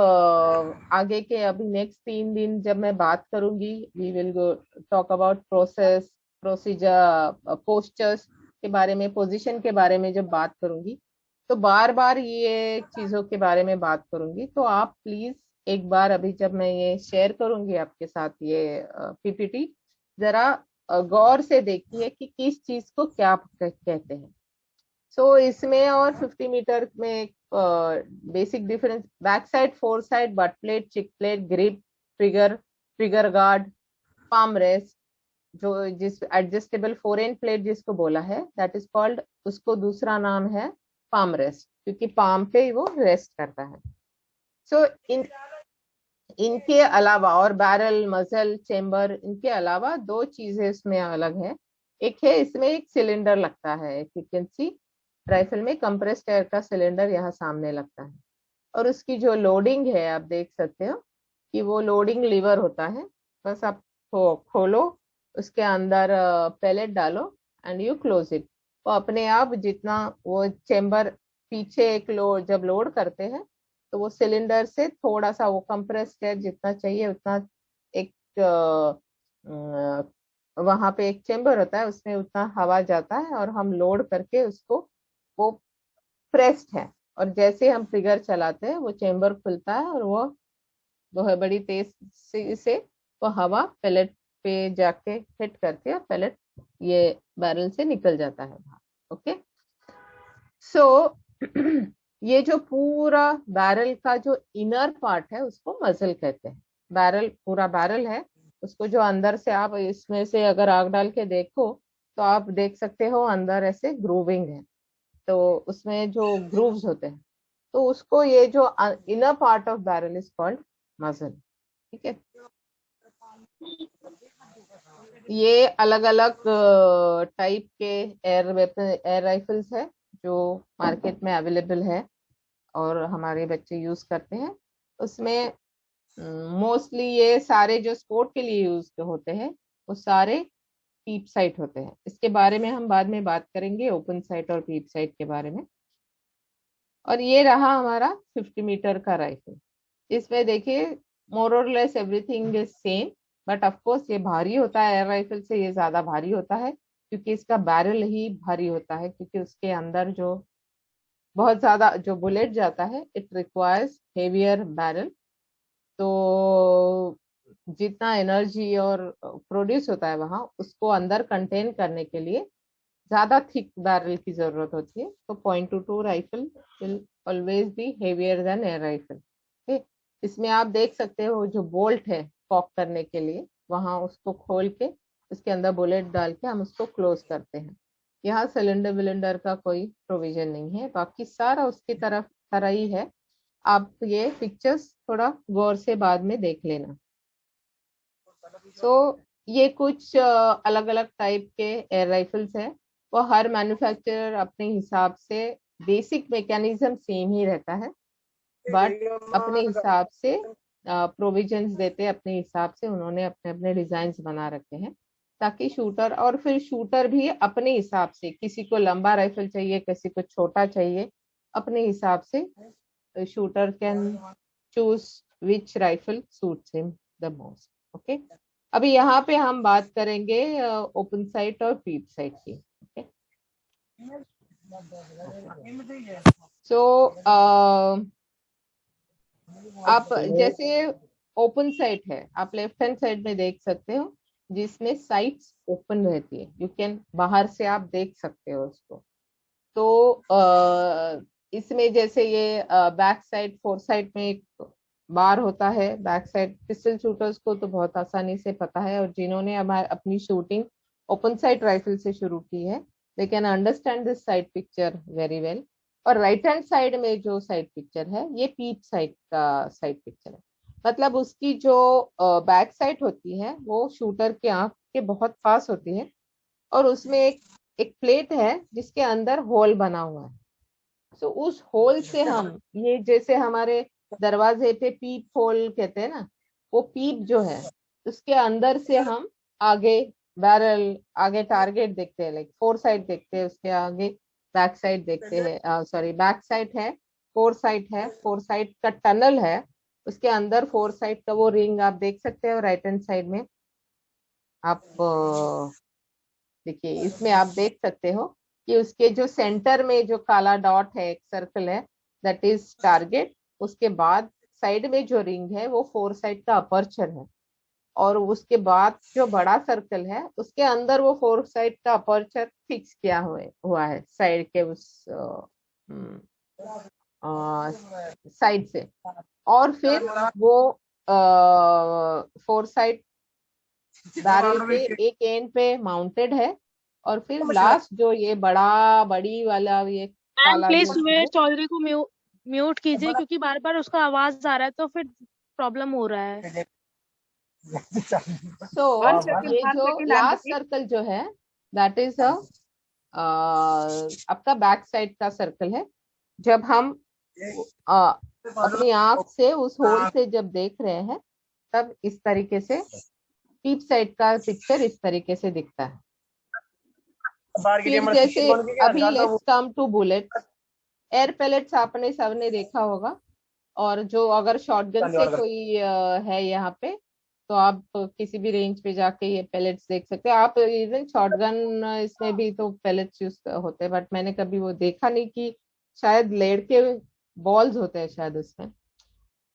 Speaker 1: आगे के अभी नेक्स्ट 3 दिन जब मैं बात करूंगी, we will talk about process, procedure, postures के बारे में, पोजीशन के बारे में जब बात करूंगी तो बार बार ये चीजों के बारे में बात करूंगी। तो आप प्लीज एक बार अभी जब मैं ये शेयर करूंगी आपके साथ ये पीपीटी, जरा गौर से देखिए कि किस चीज को क्या कहते हैं। सो इसमें और 50 मीटर में एक basic difference, back side, 4 side, butt plate, cheek plate, grip, trigger, trigger guard, palm rest, जो जिस एडजस्टेबल 4 एंड प्लेट जिसको बोला है दैट इज कॉल्ड, उसको दूसरा नाम है पाम रेस्ट, क्योंकि पाम पे ही वो रेस्ट करता है। सो इनके अलावा और बैरल, मजल, चेम्बर, इनके अलावा 2 चीजें इसमें अलग है। एक है इसमें एक सिलेंडर लगता है, यू कैन सी राइफल में कंप्रेस्ड एयर का सिलेंडर यहाँ सामने लगता है। और उसकी जो लोडिंग है आप देख सकते हो कि वो लोडिंग लीवर होता है। बस आप खोलो, उसके अंदर पैलेट डालो एंड यू क्लोज इट। वो अपने आप जितना वो चेम्बर पीछे एक जब लोड करते हैं तो वो सिलेंडर से थोड़ा सा वो कंप्रेस्ड एयर जितना चाहिए उतना, एक वहां पे एक चेम्बर होता है उसमें उतना हवा जाता है और हम लोड करके उसको, वो प्रेस्ड है, और जैसे हम ट्रिगर चलाते हैं वो चेम्बर खुलता है और वो है बड़ी तेज से वो हवा पैलेट पे जाके हिट करती है और पैलेट ये बैरल से निकल जाता है बाहर। ओके, सो ये जो पूरा बैरल का जो इनर पार्ट है उसको मजल कहते हैं। बैरल, पूरा बैरल है, उसको जो अंदर से आप इसमें से अगर आग डाल के देखो तो आप देख सकते हो अंदर ऐसे ग्रूविंग है, तो उसमें जो ग्रूव्स होते हैं, तो उसको ये जो inner part of barrel is called मजल। ठीक है, ये अलग अलग टाइप के एयर राइफल्स है जो मार्केट में अवेलेबल है और हमारे बच्चे यूज करते हैं। उसमें मोस्टली ये सारे जो स्पोर्ट के लिए यूज होते हैं वो सारे पीप साइट होते हैं। इसके बारे में हम बाद में बात करेंगे, ओपन साइट और पीप साइट के बारे में। और ये रहा हमारा 50 मीटर का राइफल। इसमें देखिए मोर और less everything is same, but of course ये भारी होता है, एयर राइफल से ये ज्यादा भारी होता है क्योंकि इसका बैरल ही भारी होता है, क्योंकि उसके अंदर जो बहुत ज्यादा जो बुलेट जाता है इट रिक्वायर्स हेवियर बैरल। तो जितना एनर्जी और प्रोड्यूस होता है वहां, उसको अंदर कंटेन करने के लिए ज्यादा थिक बैरल की जरूरत होती है, तो .22 rifle will always be heavier than air rifle. ठीक, इसमें आप देख सकते हो जो बोल्ट है कॉक करने के लिए, वहां उसको खोल के उसके अंदर बुलेट डाल के हम उसको क्लोज करते हैं। यहाँ सिलेंडर विलेंडर का कोई प्रोविजन नहीं है, बाकी सारा उसकी तरह ही है। आप ये पिक्चर्स थोड़ा गौर से बाद में देख लेना। ये कुछ अलग अलग टाइप के एयर राइफल्स हैं। वो हर मैन्युफैक्चरर अपने हिसाब से, बेसिक मैकेनिज्म सेम ही रहता है, बट अपने हिसाब से प्रोविजंस देते, अपने हिसाब से उन्होंने अपने अपने डिजाइन बना रखे हैं, ताकि शूटर, और फिर शूटर भी अपने हिसाब से, किसी को लंबा राइफल चाहिए, किसी को छोटा चाहिए, अपने हिसाब से shooter can choose which rifle suits him the most. Okay, अभी यहाँ पे हम बात करेंगे ओपन साइट और पीप साइट की। ओके, सो आप जैसे ओपन साइट है, आप लेफ्ट हैंड साइड में देख सकते हो, जिसमें साइट्स ओपन रहती है, यू कैन, बाहर से आप देख सकते हो उसको। तो इसमें जैसे ये बैक साइड, फोर साइड में एक बार होता है बैक साइड। पिस्टल शूटर्स को तो बहुत आसानी से पता है, और जिन्होंने अपनी शूटिंग ओपन साइट राइफल से शुरू की है, they can understand this side picture very well. और राइट हैंड साइड में जो साइड पिक्चर है, ये पीप साइड का साइड पिक्चर है। मतलब उसकी जो बैक साइड होती है वो शूटर के आंख के बहुत पास होती है, और उसमें एक प्लेट है जिसके अंदर होल बना हुआ है। तो उस होल से हम, ये जैसे हमारे दरवाजे पे पीप होल कहते हैं ना, वो पीप जो है उसके अंदर से हम आगे बैरल, आगे टारगेट देखते हैं, लाइक फोर साइड देखते हैं, उसके आगे बैक साइड देखते हैं, सॉरी बैक साइड है, फोर साइड है, फोर साइड का टनल है, उसके अंदर फोर साइड का वो रिंग आप देख सकते हो राइट हैंड साइड में। आप देखिए, इसमें आप देख सकते हो कि उसके जो सेंटर में जो काला डॉट है, एक सर्कल है, दैट इज टारगेट। उसके बाद साइड में जो रिंग है वो फोर साइड का अपर्चर है, और उसके बाद जो बड़ा सर्कल है उसके अंदर वो फोर साइड का अपर्चर फिक्स किया हुआ है साइड के उस साइड से। और फिर वो फोर साइड बैरल के एक एंड पे माउंटेड है, और फिर लास्ट जो ये बड़ी वाला ये काला,
Speaker 6: प्लीज सुमेश चौधरी को म्यूट कीजिए, क्योंकि बार बार उसका आवाज आ रहा है तो फिर प्रॉब्लम हो रहा है।
Speaker 1: ये जो लास्ट सर्कल जो है, दैट इज आपका बैक साइड का सर्कल है। जब हम अपनी आंख से उस होल से जब देख रहे हैं, तब इस तरीके से पीप साइड का पिक्चर इस तरीके से दिखता है। फिर जैसे अभी let's come to bullets. Air pellets आपने सबने देखा होगा, और जो अगर शॉटगन से कोई है यहाँ पे, तो आप किसी भी रेंज पे जाके ये पैलेट्स देख सकते हैं। आप इवन शॉटगन इसमें भी तो पैलेट्स यूज होते हैं, बट मैंने कभी वो देखा नहीं कि शायद लेड के बॉल्स होते हैं शायद उसमें।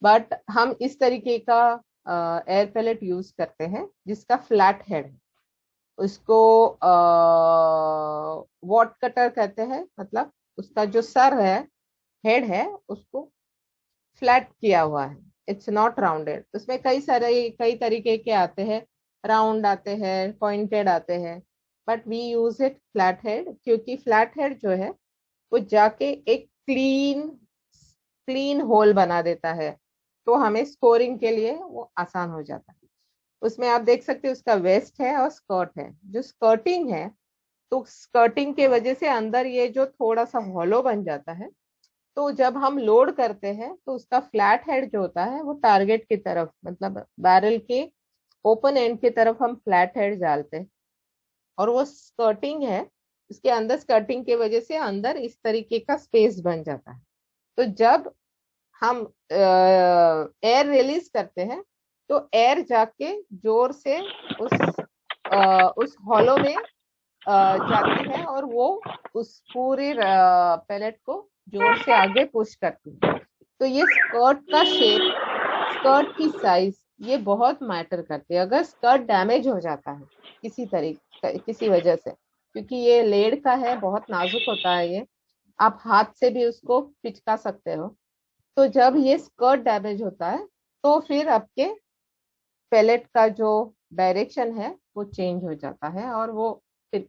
Speaker 1: बट हम इस तरीके का एयर पैलेट यूज करते हैं जिसका फ्लैट हेड है। उसको वॉट कटर कहते हैं, मतलब उसका जो सर है, हेड है, उसको फ्लैट किया हुआ है, इट्स नॉट राउंडेड। उसमें कई तरीके के आते हैं, राउंड आते हैं, पॉइंटेड आते हैं, but we use it flat head, क्योंकि फ्लैट हेड जो है वो जाके एक क्लीन होल बना देता है, तो हमें स्कोरिंग के लिए वो आसान हो जाता है। उसमें आप देख सकते हैं उसका वेस्ट है और स्कर्ट है। जो स्कर्टिंग है, तो स्कर्टिंग के वजह से अंदर ये जो थोड़ा सा हॉलो बन जाता है, तो जब हम लोड करते हैं तो उसका फ्लैट हेड जो होता है वो टारगेट की तरफ, मतलब बैरल के ओपन एंड की तरफ हम फ्लैट हेड डालते हैं, और वो स्कर्टिंग है, उसके अंदर स्कर्टिंग की वजह से अंदर इस तरीके का स्पेस बन जाता है। तो जब हम एयर रिलीज करते हैं, तो एयर जाके जोर से उस हॉलो में जाती है, और वो उस पूरे पैलेट को जोर से आगे पुश करती है। तो ये स्कर्ट का शेप, स्कर्ट की साइज, ये बहुत मैटर करती है। अगर स्कर्ट डैमेज हो जाता है किसी वजह से, क्योंकि ये लेड का है, बहुत नाजुक होता है ये, आप हाथ से भी उसको पिचका सकते हो। तो जब ये स्कर्ट डैमेज होता है तो फिर आपके पैलेट का जो डायरेक्शन है वो चेंज हो जाता है, और वो फिर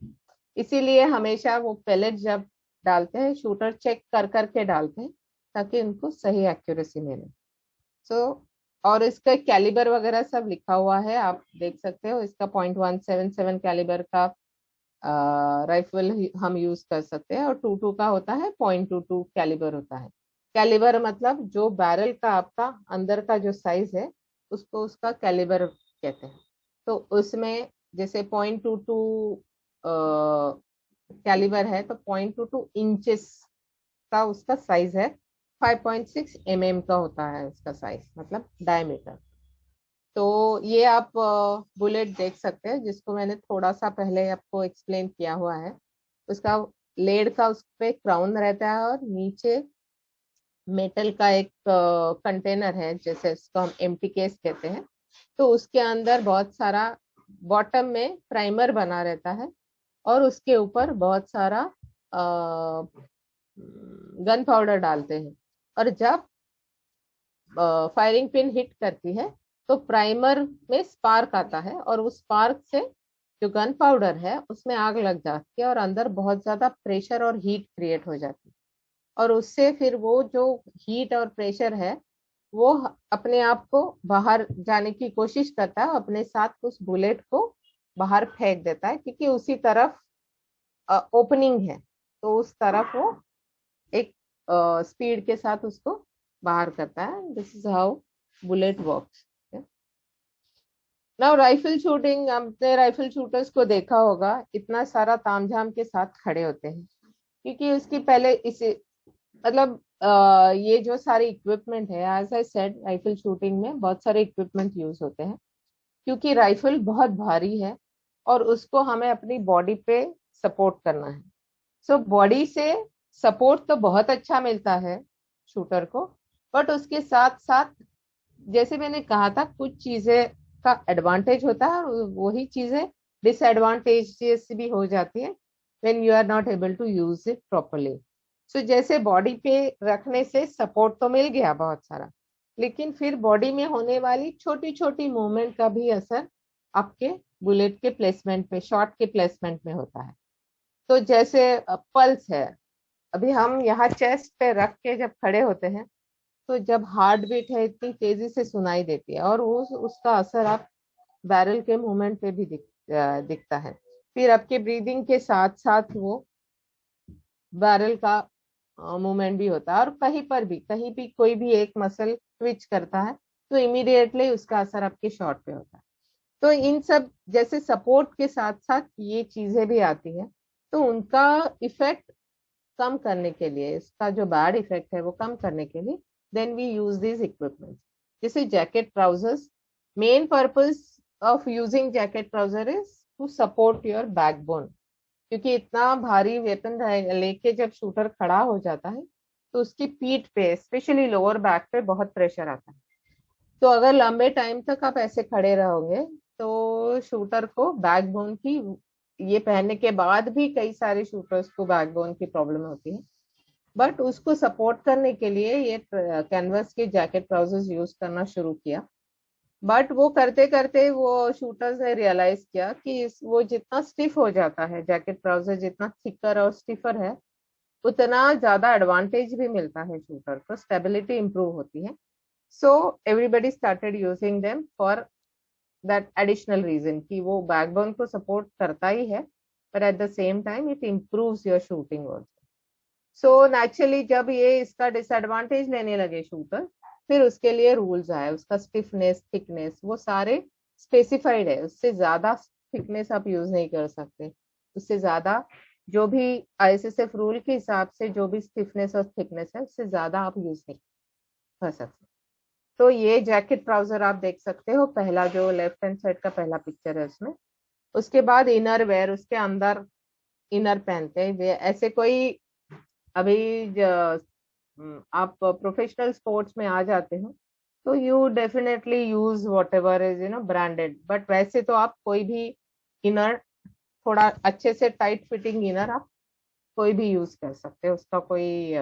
Speaker 1: इसीलिए हमेशा वो पैलेट जब डालते हैं शूटर चेक कर करके डालते हैं ताकि उनको सही एक्यूरेसी मिले। सो और इसका कैलिबर वगैरह सब लिखा हुआ है, आप देख सकते हो। इसका 0.177 कैलिबर का राइफल हम यूज कर सकते हैं, और 22 का होता है 0.22 कैलिबर होता है। कैलिबर मतलब जो बैरल का आपका अंदर का जो साइज है उसको उसका कैलिबर कहते हैं। तो उसमें जैसे 0.22 कैलिबर है तो 0.22 इंचेस का उसका साइज है। 5.6 mm का होता है उसका साइज, मतलब डायमीटर। तो ये आप बुलेट देख सकते हैं, जिसको मैंने थोड़ा सा पहले आपको एक्सप्लेन किया हुआ है। उसका लेड का उस पे क्राउन रहता है, और नीचे मेटल का एक कंटेनर है, जैसे इसको हम एम्प्टी केस कहते हैं। तो उसके अंदर बहुत सारा बॉटम में प्राइमर बना रहता है, और उसके ऊपर बहुत सारा गन पाउडर डालते हैं। और जब फायरिंग पिन हिट करती है तो प्राइमर में स्पार्क आता है, और उस स्पार्क से जो गन पाउडर है उसमें आग लग जाती है, और अंदर बहुत ज्यादा प्रेशर और हीट क्रिएट हो जाती है। और उससे फिर वो जो हीट और प्रेशर है वो अपने आप को बाहर जाने की कोशिश करता है, अपने साथ उस बुलेट को बाहर फेंक देता है, क्योंकि उसी तरफ ओपनिंग है, तो उस तरफ वो एक स्पीड के साथ उसको बाहर करता है। This is how bullet works. Now rifle shooting, आपने राइफल शूटर्स को देखा होगा, इतना सारा तामझाम के साथ खड़े होते हैं, क्योंकि उसकी पहले इसे मतलब ये जो सारे इक्विपमेंट है, as I said rifle shooting में बहुत सारे इक्विपमेंट यूज होते हैं, क्योंकि राइफल बहुत भारी है और उसको हमें अपनी बॉडी पे सपोर्ट करना है। सो बॉडी से सपोर्ट तो बहुत अच्छा मिलता है शूटर को, बट उसके साथ साथ जैसे मैंने कहा था कुछ चीजें का एडवांटेज होता है, और वही चीजें डिसएडवांटेजेस भी हो जाती है when you are not able to use it properly. So जैसे बॉडी पे रखने से सपोर्ट तो मिल गया बहुत सारा, लेकिन फिर बॉडी में होने वाली छोटी छोटी मूवमेंट का भी असर आपके बुलेट के प्लेसमेंट में, शॉट के प्लेसमेंट में होता है। तो जैसे पल्स है, अभी हम यहाँ चेस्ट पे रख के जब खड़े होते हैं तो जब हार्ट बीट है इतनी तेजी से सुनाई देती है, और उसका असर आप बैरल के मूवमेंट पे भी दिखता है। फिर आपके ब्रीदिंग के साथ साथ वो बैरल का मूवमेंट भी होता है, और कहीं भी कोई भी एक मसल ट्विच करता है तो इमीडिएटली उसका असर आपके शॉट पे होता है। तो इन सब जैसे सपोर्ट के साथ साथ ये चीजें भी आती है, तो उनका इफेक्ट कम करने के लिए, इसका जो बैड इफेक्ट है वो कम करने के लिए then we use this equipment. जैसे jacket trousers, main purpose of using jacket trouser is to support your backbone, क्योंकि इतना भारी वेपन लेके जब शूटर खड़ा हो जाता है तो उसकी पीठ पे, स्पेशली लोअर बैक पे बहुत प्रेशर आता है। तो अगर लंबे टाइम तक आप ऐसे खड़े रहोगे तो शूटर को बैकबोन की, ये पहनने के बाद भी कई सारे शूटर्स को बैकबोन की प्रॉब्लम होती है, बट उसको सपोर्ट करने के लिए ये कैनवस के जैकेट ट्राउजर्स यूज करना शुरू किया। बट वो करते करते वो शूटर्स ने रियलाइज किया कि वो जितना स्टिफ हो जाता है, जैकेट ट्राउजर जितना थिकर और स्टिफर है, उतना ज्यादा एडवांटेज भी मिलता है शूटर को, स्टेबिलिटी इंप्रूव होती है। So everybody started using them for that additional reason कि वो बैकबोन को सपोर्ट करता ही है, but at the same time it improves your shooting also. So naturally जब ये इसका डिसएडवांटेज लेने लगे शूटर, फिर उसके लिए रूल्स आए, उसका स्टिफनेस, थिकनेस वो सारे स्पेसिफाइड है। उससे ज्यादा थिकनेस आप यूज नहीं कर सकते, उससे ज्यादा जो भी आईएसएसएफ रूल के हिसाब से जो भी स्टिफनेस और थिकनेस है उससे ज्यादा आप यूज नहीं कर सकते। तो ये जैकेट ट्राउजर आप देख सकते हो, पहला जो लेफ्ट हैंड साइड का पहला पिक्चर है उसमें। उसके बाद इनर वेयर, उसके अंदर इनर पहनते हैं। ऐसे कोई अभी आप प्रोफेशनल स्पोर्ट्स में आ जाते हो तो you definitely use what ever is branded, but वैसे तो आप कोई भी इनर थोड़ा अच्छे से टाइट फिटिंग इनर आप कोई भी यूज कर सकते हो। उसका कोई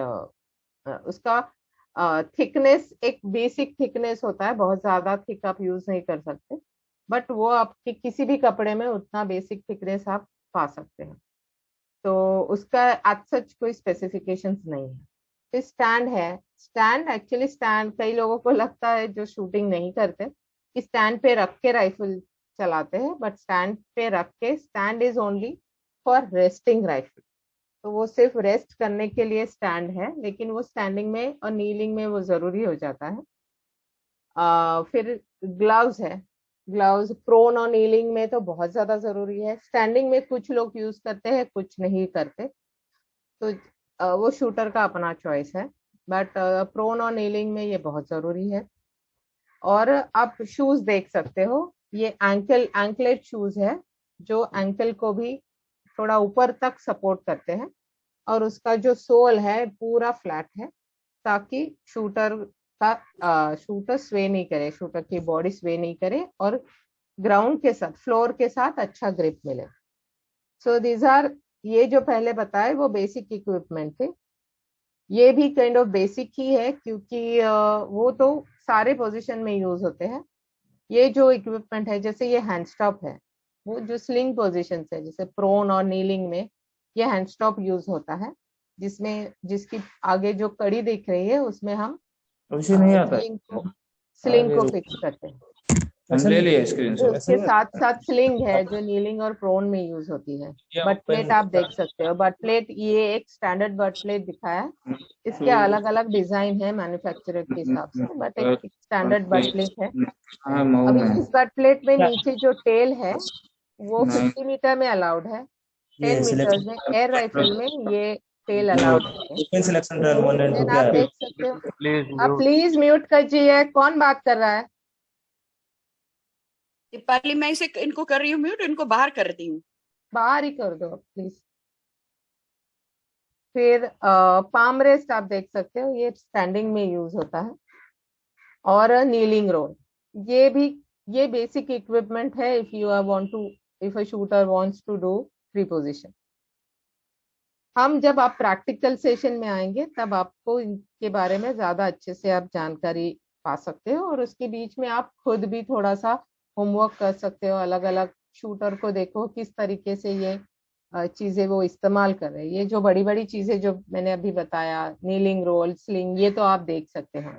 Speaker 1: उसका थिकनेस एक बेसिक थिकनेस होता है, बहुत ज्यादा थिक आप यूज नहीं कर सकते, बट वो आपके किसी भी कपड़े में उतना बेसिक थिकनेस आप पा सकते हैं। तो उसका एज सच कोई स्पेसिफिकेशंस नहीं है। फिर स्टैंड है। स्टैंड एक्चुअली स्टैंड कई लोगों को लगता है जो शूटिंग नहीं करते कि स्टैंड पे रख के राइफल चलाते हैं, बट स्टैंड पे रख के, stand is only for resting rifle. तो वो सिर्फ रेस्ट करने के लिए स्टैंड है, लेकिन वो स्टैंडिंग में और नीलिंग में वो जरूरी हो जाता है। फिर ग्लव्स है। ग्लव्स प्रोन और नीलिंग में तो बहुत ज्यादा जरूरी है। स्टैंडिंग में कुछ लोग यूज करते हैं, कुछ नहीं करते, तो वो शूटर का अपना चॉइस है, बट प्रोन और नीलिंग में ये बहुत जरूरी है। और आप शूज देख सकते हो, ये एंकलेट शूज है जो एंकल को भी थोड़ा ऊपर तक सपोर्ट करते हैं, और उसका जो सोल है पूरा फ्लैट है, ताकि शूटर स्वे नहीं करे, शूटर की बॉडी स्वे नहीं करे, और ग्राउंड के साथ, फ्लोर के साथ अच्छा ग्रिप मिले। सो दीज आर, ये जो पहले बताए वो बेसिक इक्विपमेंट थे। ये भी काइंड ऑफ बेसिक ही है, क्योंकि वो तो सारे पोजीशन में यूज होते हैं। ये जो इक्विपमेंट है, जैसे ये हैंड स्टॉप है, वो जो स्लिंग पोजीशन है, जैसे प्रोन और नीलिंग में ये हैंड स्टॉप यूज होता है, जिसकी आगे जो कड़ी दिख रही है उसमें हम स्लिंग को फिक्स करते हैं।
Speaker 8: ले लिया स्क्रीनशॉट।
Speaker 1: उसके साथ साथ स्लिंग है जो नीलिंग और प्रोन में यूज होती है। बट प्लेट आप देख सकते हो, बट प्लेट ये एक स्टैंडर्ड बट प्लेट दिखाया है, इसके अलग अलग डिजाइन है मैन्युफैक्चरर के हिसाब से, बट एक स्टैंडर्ड बट प्लेट है। अभी इस बट प्लेट में नीचे जो टेल है वो 50 मीटर में अलाउड है, 10 मीटर में एयर राइफल में ये टेल अलाउड है। आप देख सकते हो। आप प्लीज म्यूट कीजिए, कौन बात कर रहा है?
Speaker 7: दीपाली, मैं इसे इनको कर रही हूँ म्यूट, इनको बाहर कर दी हूँ।
Speaker 1: बाहर ही कर दो प्लीज। फिर पाम रेस्ट आप देख सकते हो, ये स्टैंडिंग में यूज होता है। और नीलिंग रोल, ये बेसिक इक्विपमेंट है if a shooter wants to do free position. जब आप प्रैक्टिकल सेशन में आएंगे तब आपको इनके बारे में ज्यादा अच्छे से आप जानकारी पा सकते हो, और उसके बीच में आप खुद भी थोड़ा सा होमवर्क कर सकते हो। अलग अलग शूटर को देखो किस तरीके से ये चीजें वो इस्तेमाल कर रहे हैं। ये जो बड़ी बड़ी चीजें जो मैंने अभी बताया, नीलिंग रोल, स्लिंग, ये तो आप देख सकते हो।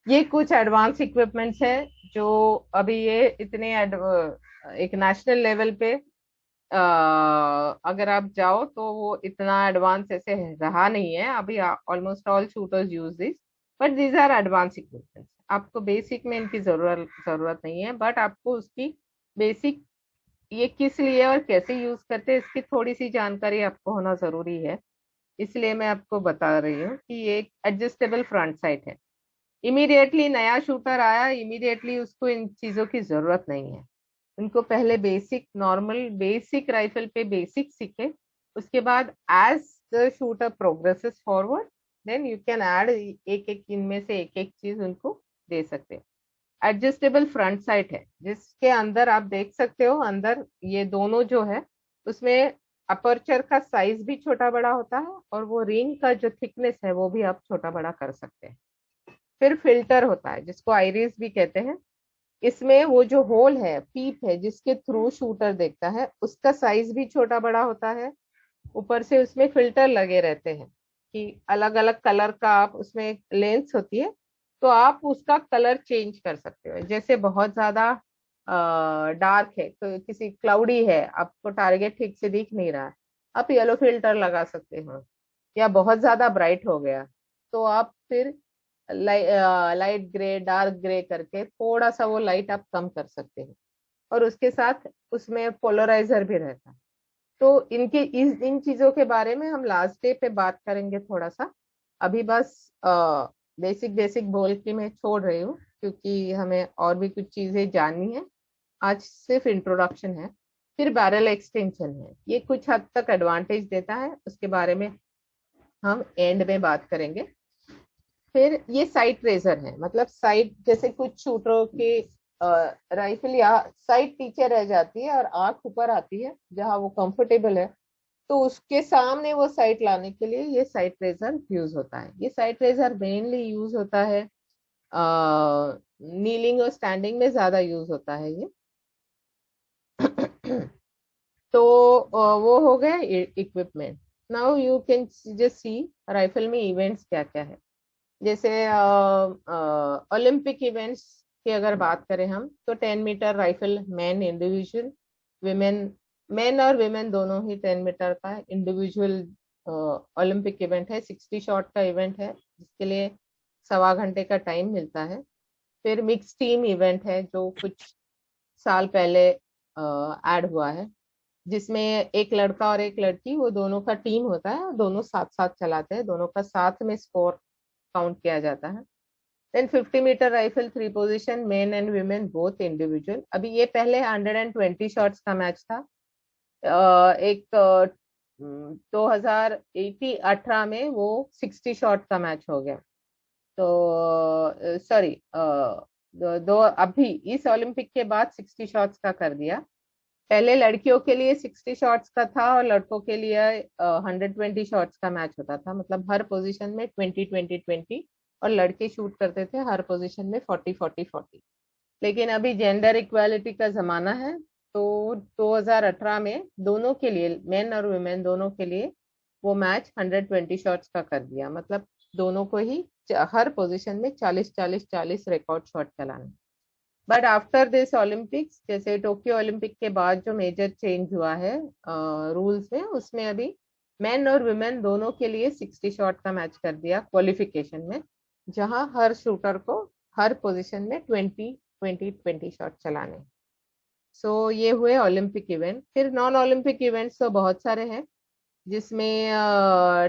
Speaker 1: ये कुछ एडवांस इक्विपमेंट्स है जो अभी ये इतने एक नेशनल लेवल पे अगर आप जाओ तो वो इतना एडवांस ऐसे रहा नहीं है। अभी almost all shooters use this, but these are advance equipments. आपको बेसिक में इनकी जरूरत नहीं है, बट आपको उसकी बेसिक ये किस लिए और कैसे यूज करते हैं इसकी थोड़ी सी जानकारी आपको होना जरूरी है। इसलिए मैं आपको बता रही हूँ कि ये एक एडजस्टेबल फ्रंट साइट है। इमीडिएटली नया शूटर आया, इमीडिएटली उसको इन चीजों की जरूरत नहीं है। उनको पहले बेसिक नॉर्मल बेसिक राइफल पे बेसिक सीखे, उसके बाद as the shooter progresses forward then you can add एक एक इनमें से एक एक चीज उनको दे सकते हैं। एडजस्टेबल फ्रंट साइट है जिसके अंदर आप देख सकते हो, अंदर ये दोनों जो है उसमें अपर्चर का साइज भी छोटा बड़ा होता है, और वो रिंग का जो थिकनेस है वो भी आप छोटा बड़ा कर सकते हैं। फिर फिल्टर होता है जिसको आइरिस भी कहते हैं। इसमें वो जो होल है, पीप है, जिसके थ्रू शूटर देखता है, उसका साइज भी छोटा बड़ा होता है। ऊपर से उसमें फिल्टर लगे रहते हैं कि अलग अलग कलर का आप उसमें लेंस होती है, तो आप उसका कलर चेंज कर सकते हो। जैसे बहुत ज्यादा डार्क है तो किसी क्लाउडी है, आपको टारगेट ठीक से दिख नहीं रहा है, आप येलो फिल्टर लगा सकते हो। या बहुत ज्यादा ब्राइट हो गया तो आप फिर लाइट ग्रे, डार्क ग्रे करके थोड़ा सा वो लाइट आप कम कर सकते हो, और उसके साथ उसमें पोलराइजर भी रहता है। तो इन चीजों के बारे में हम लास्ट डे पे बात करेंगे थोड़ा सा। अभी बस बेसिक बोल के मैं छोड़ रही हूँ, क्योंकि हमें और भी कुछ चीजें जाननी है। आज सिर्फ इंट्रोडक्शन है। फिर बैरल एक्सटेंशन है, ये कुछ हद तक एडवांटेज देता है, उसके बारे में हम एंड में बात करेंगे। फिर ये साइट रेजर है, मतलब साइट जैसे कुछ शूटरों के राइफल या साइड पीछे रह जाती है और आंख ऊपर आती है जहां वो कंफर्टेबल है, तो उसके सामने वो साइट लाने के लिए ये साइट रेजर यूज होता है। ये साइट रेजर मेनली यूज होता है नीलिंग और स्टैंडिंग में ज्यादा यूज होता है ये। तो वो हो गया equipment. Now you can just see rifle में इवेंट्स क्या क्या है। जैसे ओलंपिक इवेंट्स की अगर बात करें हम, तो 10 metre rifle man individual, women, men और विमेन दोनों ही 10 मीटर का इंडिविजुअल ओलंपिक इवेंट है। 60 शॉट का इवेंट है जिसके लिए 1.25 घंटे का टाइम मिलता है। फिर मिक्स टीम इवेंट है जो कुछ साल पहले ऐड हुआ है, जिसमें एक लड़का और एक लड़की, वो दोनों का टीम होता है, दोनों साथ साथ चलाते हैं, दोनों का साथ में स्कोर काउंट किया जाता है। Then 50 metre rifle 3 position, men and women both individual. अभी ये पहले 120 शॉट्स का मैच था। एक 2018 में वो 60 शॉट का मैच हो गया। तो सॉरी, दो अभी इस ओलंपिक के बाद 60 शॉट्स का कर दिया। पहले लड़कियों के लिए 60 शॉट्स का था और लड़कों के लिए 120 शॉट्स का मैच होता था। मतलब हर पोजीशन में 20-20-20, और लड़के शूट करते थे हर पोजीशन में 40-40-40। लेकिन अभी जेंडर इक्वालिटी का जमाना है, तो 2018 में दोनों के लिए, मेन और वुमेन दोनों के लिए, वो मैच 120 शॉट्स का कर दिया। मतलब दोनों को ही हर पोजीशन में 40-40-40 रिकॉर्ड शॉट चलाने। बट आफ्टर दिस ओलंपिक्स, जैसे टोक्यो ओलंपिक के बाद जो मेजर चेंज हुआ है रूल्स में, उसमें अभी मेन और वुमेन दोनों के लिए 60 शॉट का मैच कर दिया क्वालिफिकेशन में, जहां हर शूटर को हर पोजीशन में 20-20-20 शॉट चलाने। सो ये हुए ओलंपिक इवेंट। फिर नॉन ओलंपिक इवेंट्स तो बहुत सारे हैं, जिसमें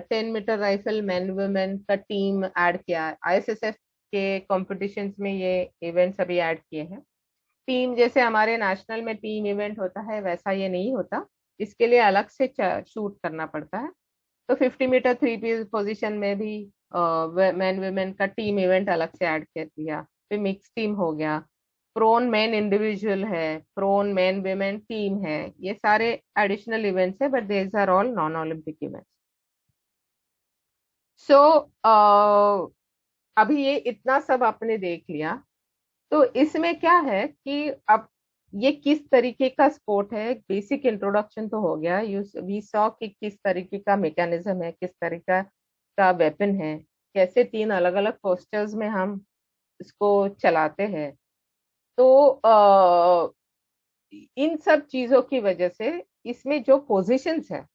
Speaker 1: 10 मीटर राइफल मैन वुमेन का टीम ऐड किया। आईएसएसएफ के कॉम्पिटिशन्स में ये इवेंट्स अभी ऐड किए हैं। टीम जैसे हमारे नेशनल में टीम इवेंट होता है, वैसा ये नहीं होता, इसके लिए अलग से शूट करना पड़ता है। तो 50 मीटर 3 पोजीशन में भी मैन वुमेन का टीम इवेंट अलग से ऐड कर दिया। फिर मिक्स टीम हो गया, प्रोन मैन इंडिविजुअल है, प्रोन मैन वुमेन टीम है, ये सारे एडिशनल इवेंट्स है, but these are all non Olympic events. So अभी ये इतना सब आपने देख लिया, तो इसमें क्या है कि अब ये किस तरीके का स्पोर्ट है, बेसिक इंट्रोडक्शन तो हो गया। वी सॉ कि किस तरीके का मैकेनिज्म है, किस तरीका का वेपन है, कैसे 3 अलग अलग पोस्चर्स में हम इसको चलाते हैं। तो इन सब चीजों की वजह से इसमें जो पोजीशंस है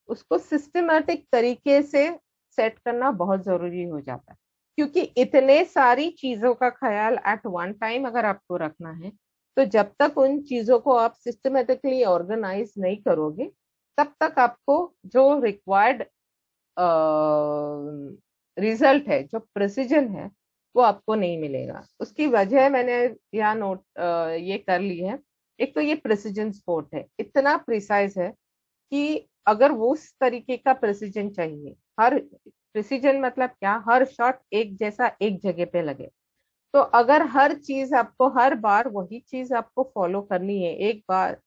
Speaker 1: उसको सिस्टमैटिक तरीके से सेट करना बहुत जरूरी हो जाता है, क्योंकि इतने सारी चीजों का ख्याल एट वन टाइम अगर आपको रखना है, तो जब तक उन चीजों को आप सिस्टमेटिकली ऑर्गेनाइज नहीं करोगे, तब तक आपको जो रिक्वायर्ड रिजल्ट है, जो प्रिसीजन है, वो आपको नहीं मिलेगा। उसकी वजह मैंने यहाँ नोट ये कर ली है। एक तो ये प्रिसीजन स्पोर्ट है, इतना प्रिसाइज है कि अगर वो उस तरीके का प्रिसीजन चाहिए, हर प्रिसीजन मतलब क्या, हर शॉट एक जैसा एक जगह पे लगे। तो अगर हर चीज आपको हर बार वही चीज आपको फॉलो करनी है, एक बार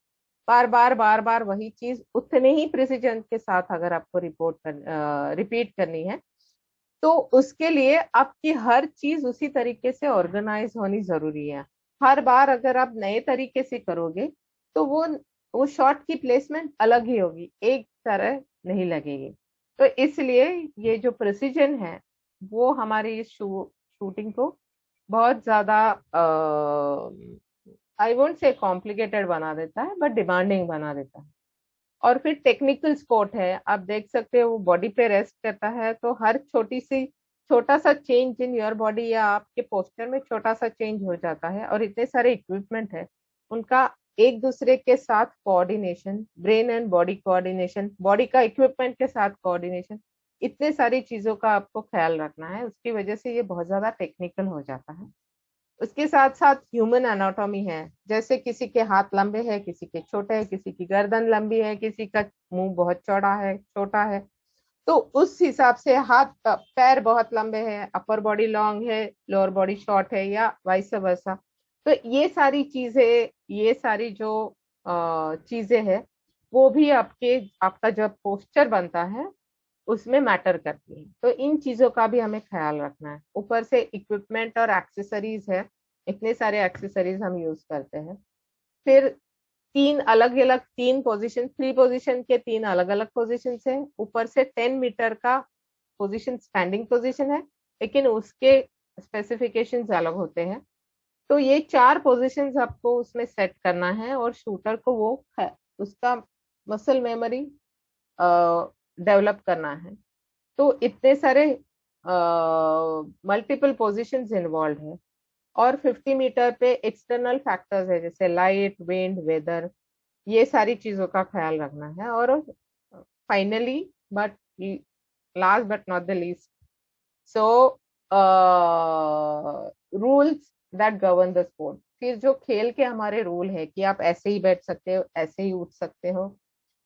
Speaker 1: बार बार वही चीज उतने ही प्रिसीजन के साथ अगर आपको रिपीट करनी है, तो उसके लिए आपकी हर चीज उसी तरीके से ऑर्गेनाइज होनी जरूरी है। हर बार अगर आप नए तरीके से करोगे तो वो शॉट की प्लेसमेंट अलग ही होगी, एक तरह नहीं लगेगी। तो इसलिए ये जो प्रिसीजन है वो हमारी इस शूटिंग को बहुत ज्यादा आई वोंट से कॉम्प्लिकेटेड बना देता है, बट डिमांडिंग बना देता है। और फिर टेक्निकल स्पोर्ट है, आप देख सकते हो वो बॉडी पे रेस्ट करता है, तो हर छोटा सा चेंज इन योर बॉडी या आपके पोस्चर में छोटा सा चेंज हो जाता है। और इतने सारे इक्विपमेंट है, उनका एक दूसरे के साथ coordination, brain and body coordination, body का इक्विपमेंट के साथ कोऑर्डिनेशन, इतने सारी चीजों का आपको ख्याल रखना है। उसकी वजह से ये बहुत ज्यादा टेक्निकल हो जाता है। उसके साथ साथ ह्यूमन एनाटॉमी है, जैसे किसी के हाथ लंबे हैं, किसी के छोटे हैं, किसी की गर्दन लंबी है, किसी का मुंह बहुत चौड़ा है, छोटा है, तो उस हिसाब से हाथ पैर बहुत लंबे हैं, अपर बॉडी लॉन्ग है, लोअर बॉडी शॉर्ट है, या वाइस वर्सा। तो ये सारी चीजें, ये सारी जो चीजें हैं, वो भी आपका जब पोस्चर बनता है उसमें मैटर करती है। तो इन चीजों का भी हमें ख्याल रखना है। ऊपर से इक्विपमेंट और एक्सेसरीज है, इतने सारे एक्सेसरीज हम यूज करते हैं। फिर तीन पोजीशन, 3 पोजीशन के 3 अलग अलग पोजीशन है। ऊपर से 10 मीटर का पोजीशन स्टैंडिंग पोजीशन है, लेकिन उसके स्पेसिफिकेशंस अलग होते हैं। तो ये 4 पोजीशंस आपको उसमें सेट करना है, और शूटर को वो उसका मसल मेमोरी डेवलप करना है। तो इतने सारे मल्टीपल पोजीशंस इन्वॉल्व है। और 50 मीटर पे एक्सटर्नल फैक्टर्स है, जैसे लाइट, विंड, वेदर, ये सारी चीजों का ख्याल रखना है। और finally but last but not the least, so rules that govern the sport. फिर जो खेल के हमारे रूल है कि आप ऐसे ही बैठ सकते हो, ऐसे ही उठ सकते हो,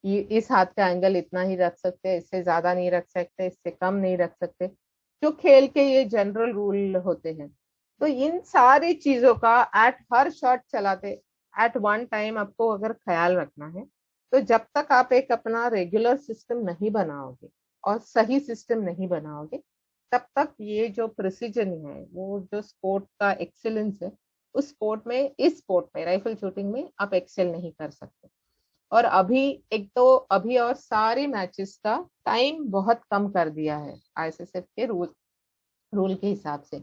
Speaker 1: इस हाथ का एंगल इतना ही रख सकते हैं, इससे ज्यादा नहीं रख सकते, इससे कम नहीं रख सकते, जो खेल के ये जनरल रूल होते हैं। तो इन सारी चीजों का हर शॉट चलाते एट वन टाइम आपको अगर ख्याल रखना है, तो जब तक आप एक अपना रेगुलर सिस्टम नहीं बनाओगे और सही सिस्टम नहीं बनाओगे, तब तक ये जो प्रिसीजन है, वो जो स्पोर्ट का एक्सीलेंस है, उस स्पोर्ट में, इस स्पोर्ट में, राइफल शूटिंग में आप एक्सेल नहीं कर सकते। और अभी और सारे मैचेस का टाइम बहुत कम कर दिया है आईएसएसएफ के रूल के हिसाब से।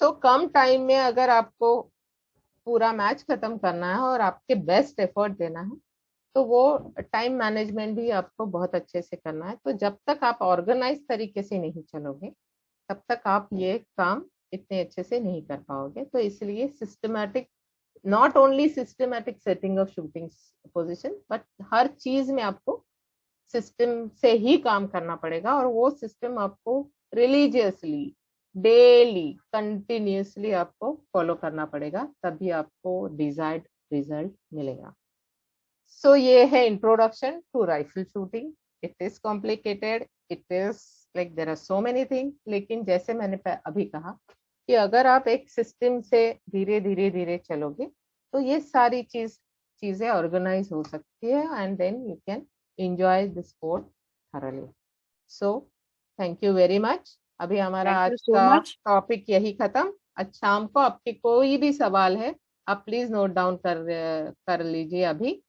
Speaker 1: सो कम टाइम में अगर आपको पूरा मैच खत्म करना है और आपके बेस्ट एफर्ट देना है, तो वो टाइम मैनेजमेंट भी आपको बहुत अच्छे से करना है। तो जब तक आप ऑर्गेनाइज तरीके से नहीं चलोगे, तब तक आप ये काम इतने अच्छे से नहीं कर पाओगे। तो इसलिए systematic, not only systematic setting of shooting position, but हर चीज में आपको सिस्टम से ही काम करना पड़ेगा। और वो सिस्टम आपको रिलीजियसली, डेली, कंटिन्यूसली आपको फॉलो करना पड़ेगा, तभी आपको डिजायर्ड रिजल्ट मिलेगा। सो ये है introduction to rifle shooting. It is complicated, it is like there are so many thing, लेकिन जैसे मैंने अभी कहा कि अगर आप एक सिस्टम से धीरे धीरे चलोगे, तो ये सारी चीजें ऑर्गेनाइज हो सकती है, and then you can enjoy the sport thoroughly. So thank you very much. अभी हमारा आज का टॉपिक यही खत्म। आज शाम को आपके कोई भी सवाल है, आप प्लीज नोट डाउन कर लीजिए अभी।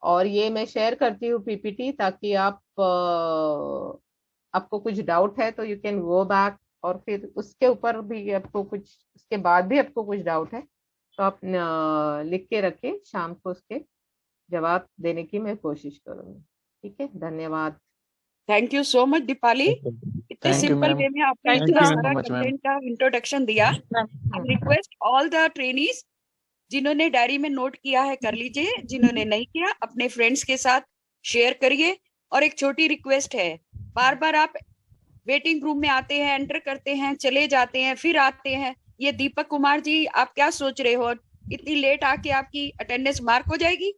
Speaker 1: और ये मैं शेयर करती हूँ पीपीटी, ताकि आपको कुछ डाउट है तो यू कैन गो बैक, और फिर उसके ऊपर भी आपको कुछ, उसके बाद भी आपको कुछ डाउट है तो आप लिख के रखें, शाम को उसके जवाब देने की मैं कोशिश करूंगी। ठीक है, धन्यवाद।
Speaker 7: Thank you so much Deepali, इतने सिंपल वे में आपने इतना सारा कंटेंट का इंट्रोडक्शन दिया। I request all the trainees, जिन्होंने डायरी में नोट किया है कर लीजिए, जिन्होंने नहीं किया अपने फ्रेंड्स के साथ शेयर करिए। और एक छोटी रिक्वेस्ट है, बार बार आप वेटिंग रूम में आते हैं, एंटर करते हैं, चले जाते हैं, फिर आते हैं। ये दीपक कुमार जी, आप क्या सोच रहे हो? इतनी लेट आके आपकी अटेंडेंस मार्क हो जाएगी?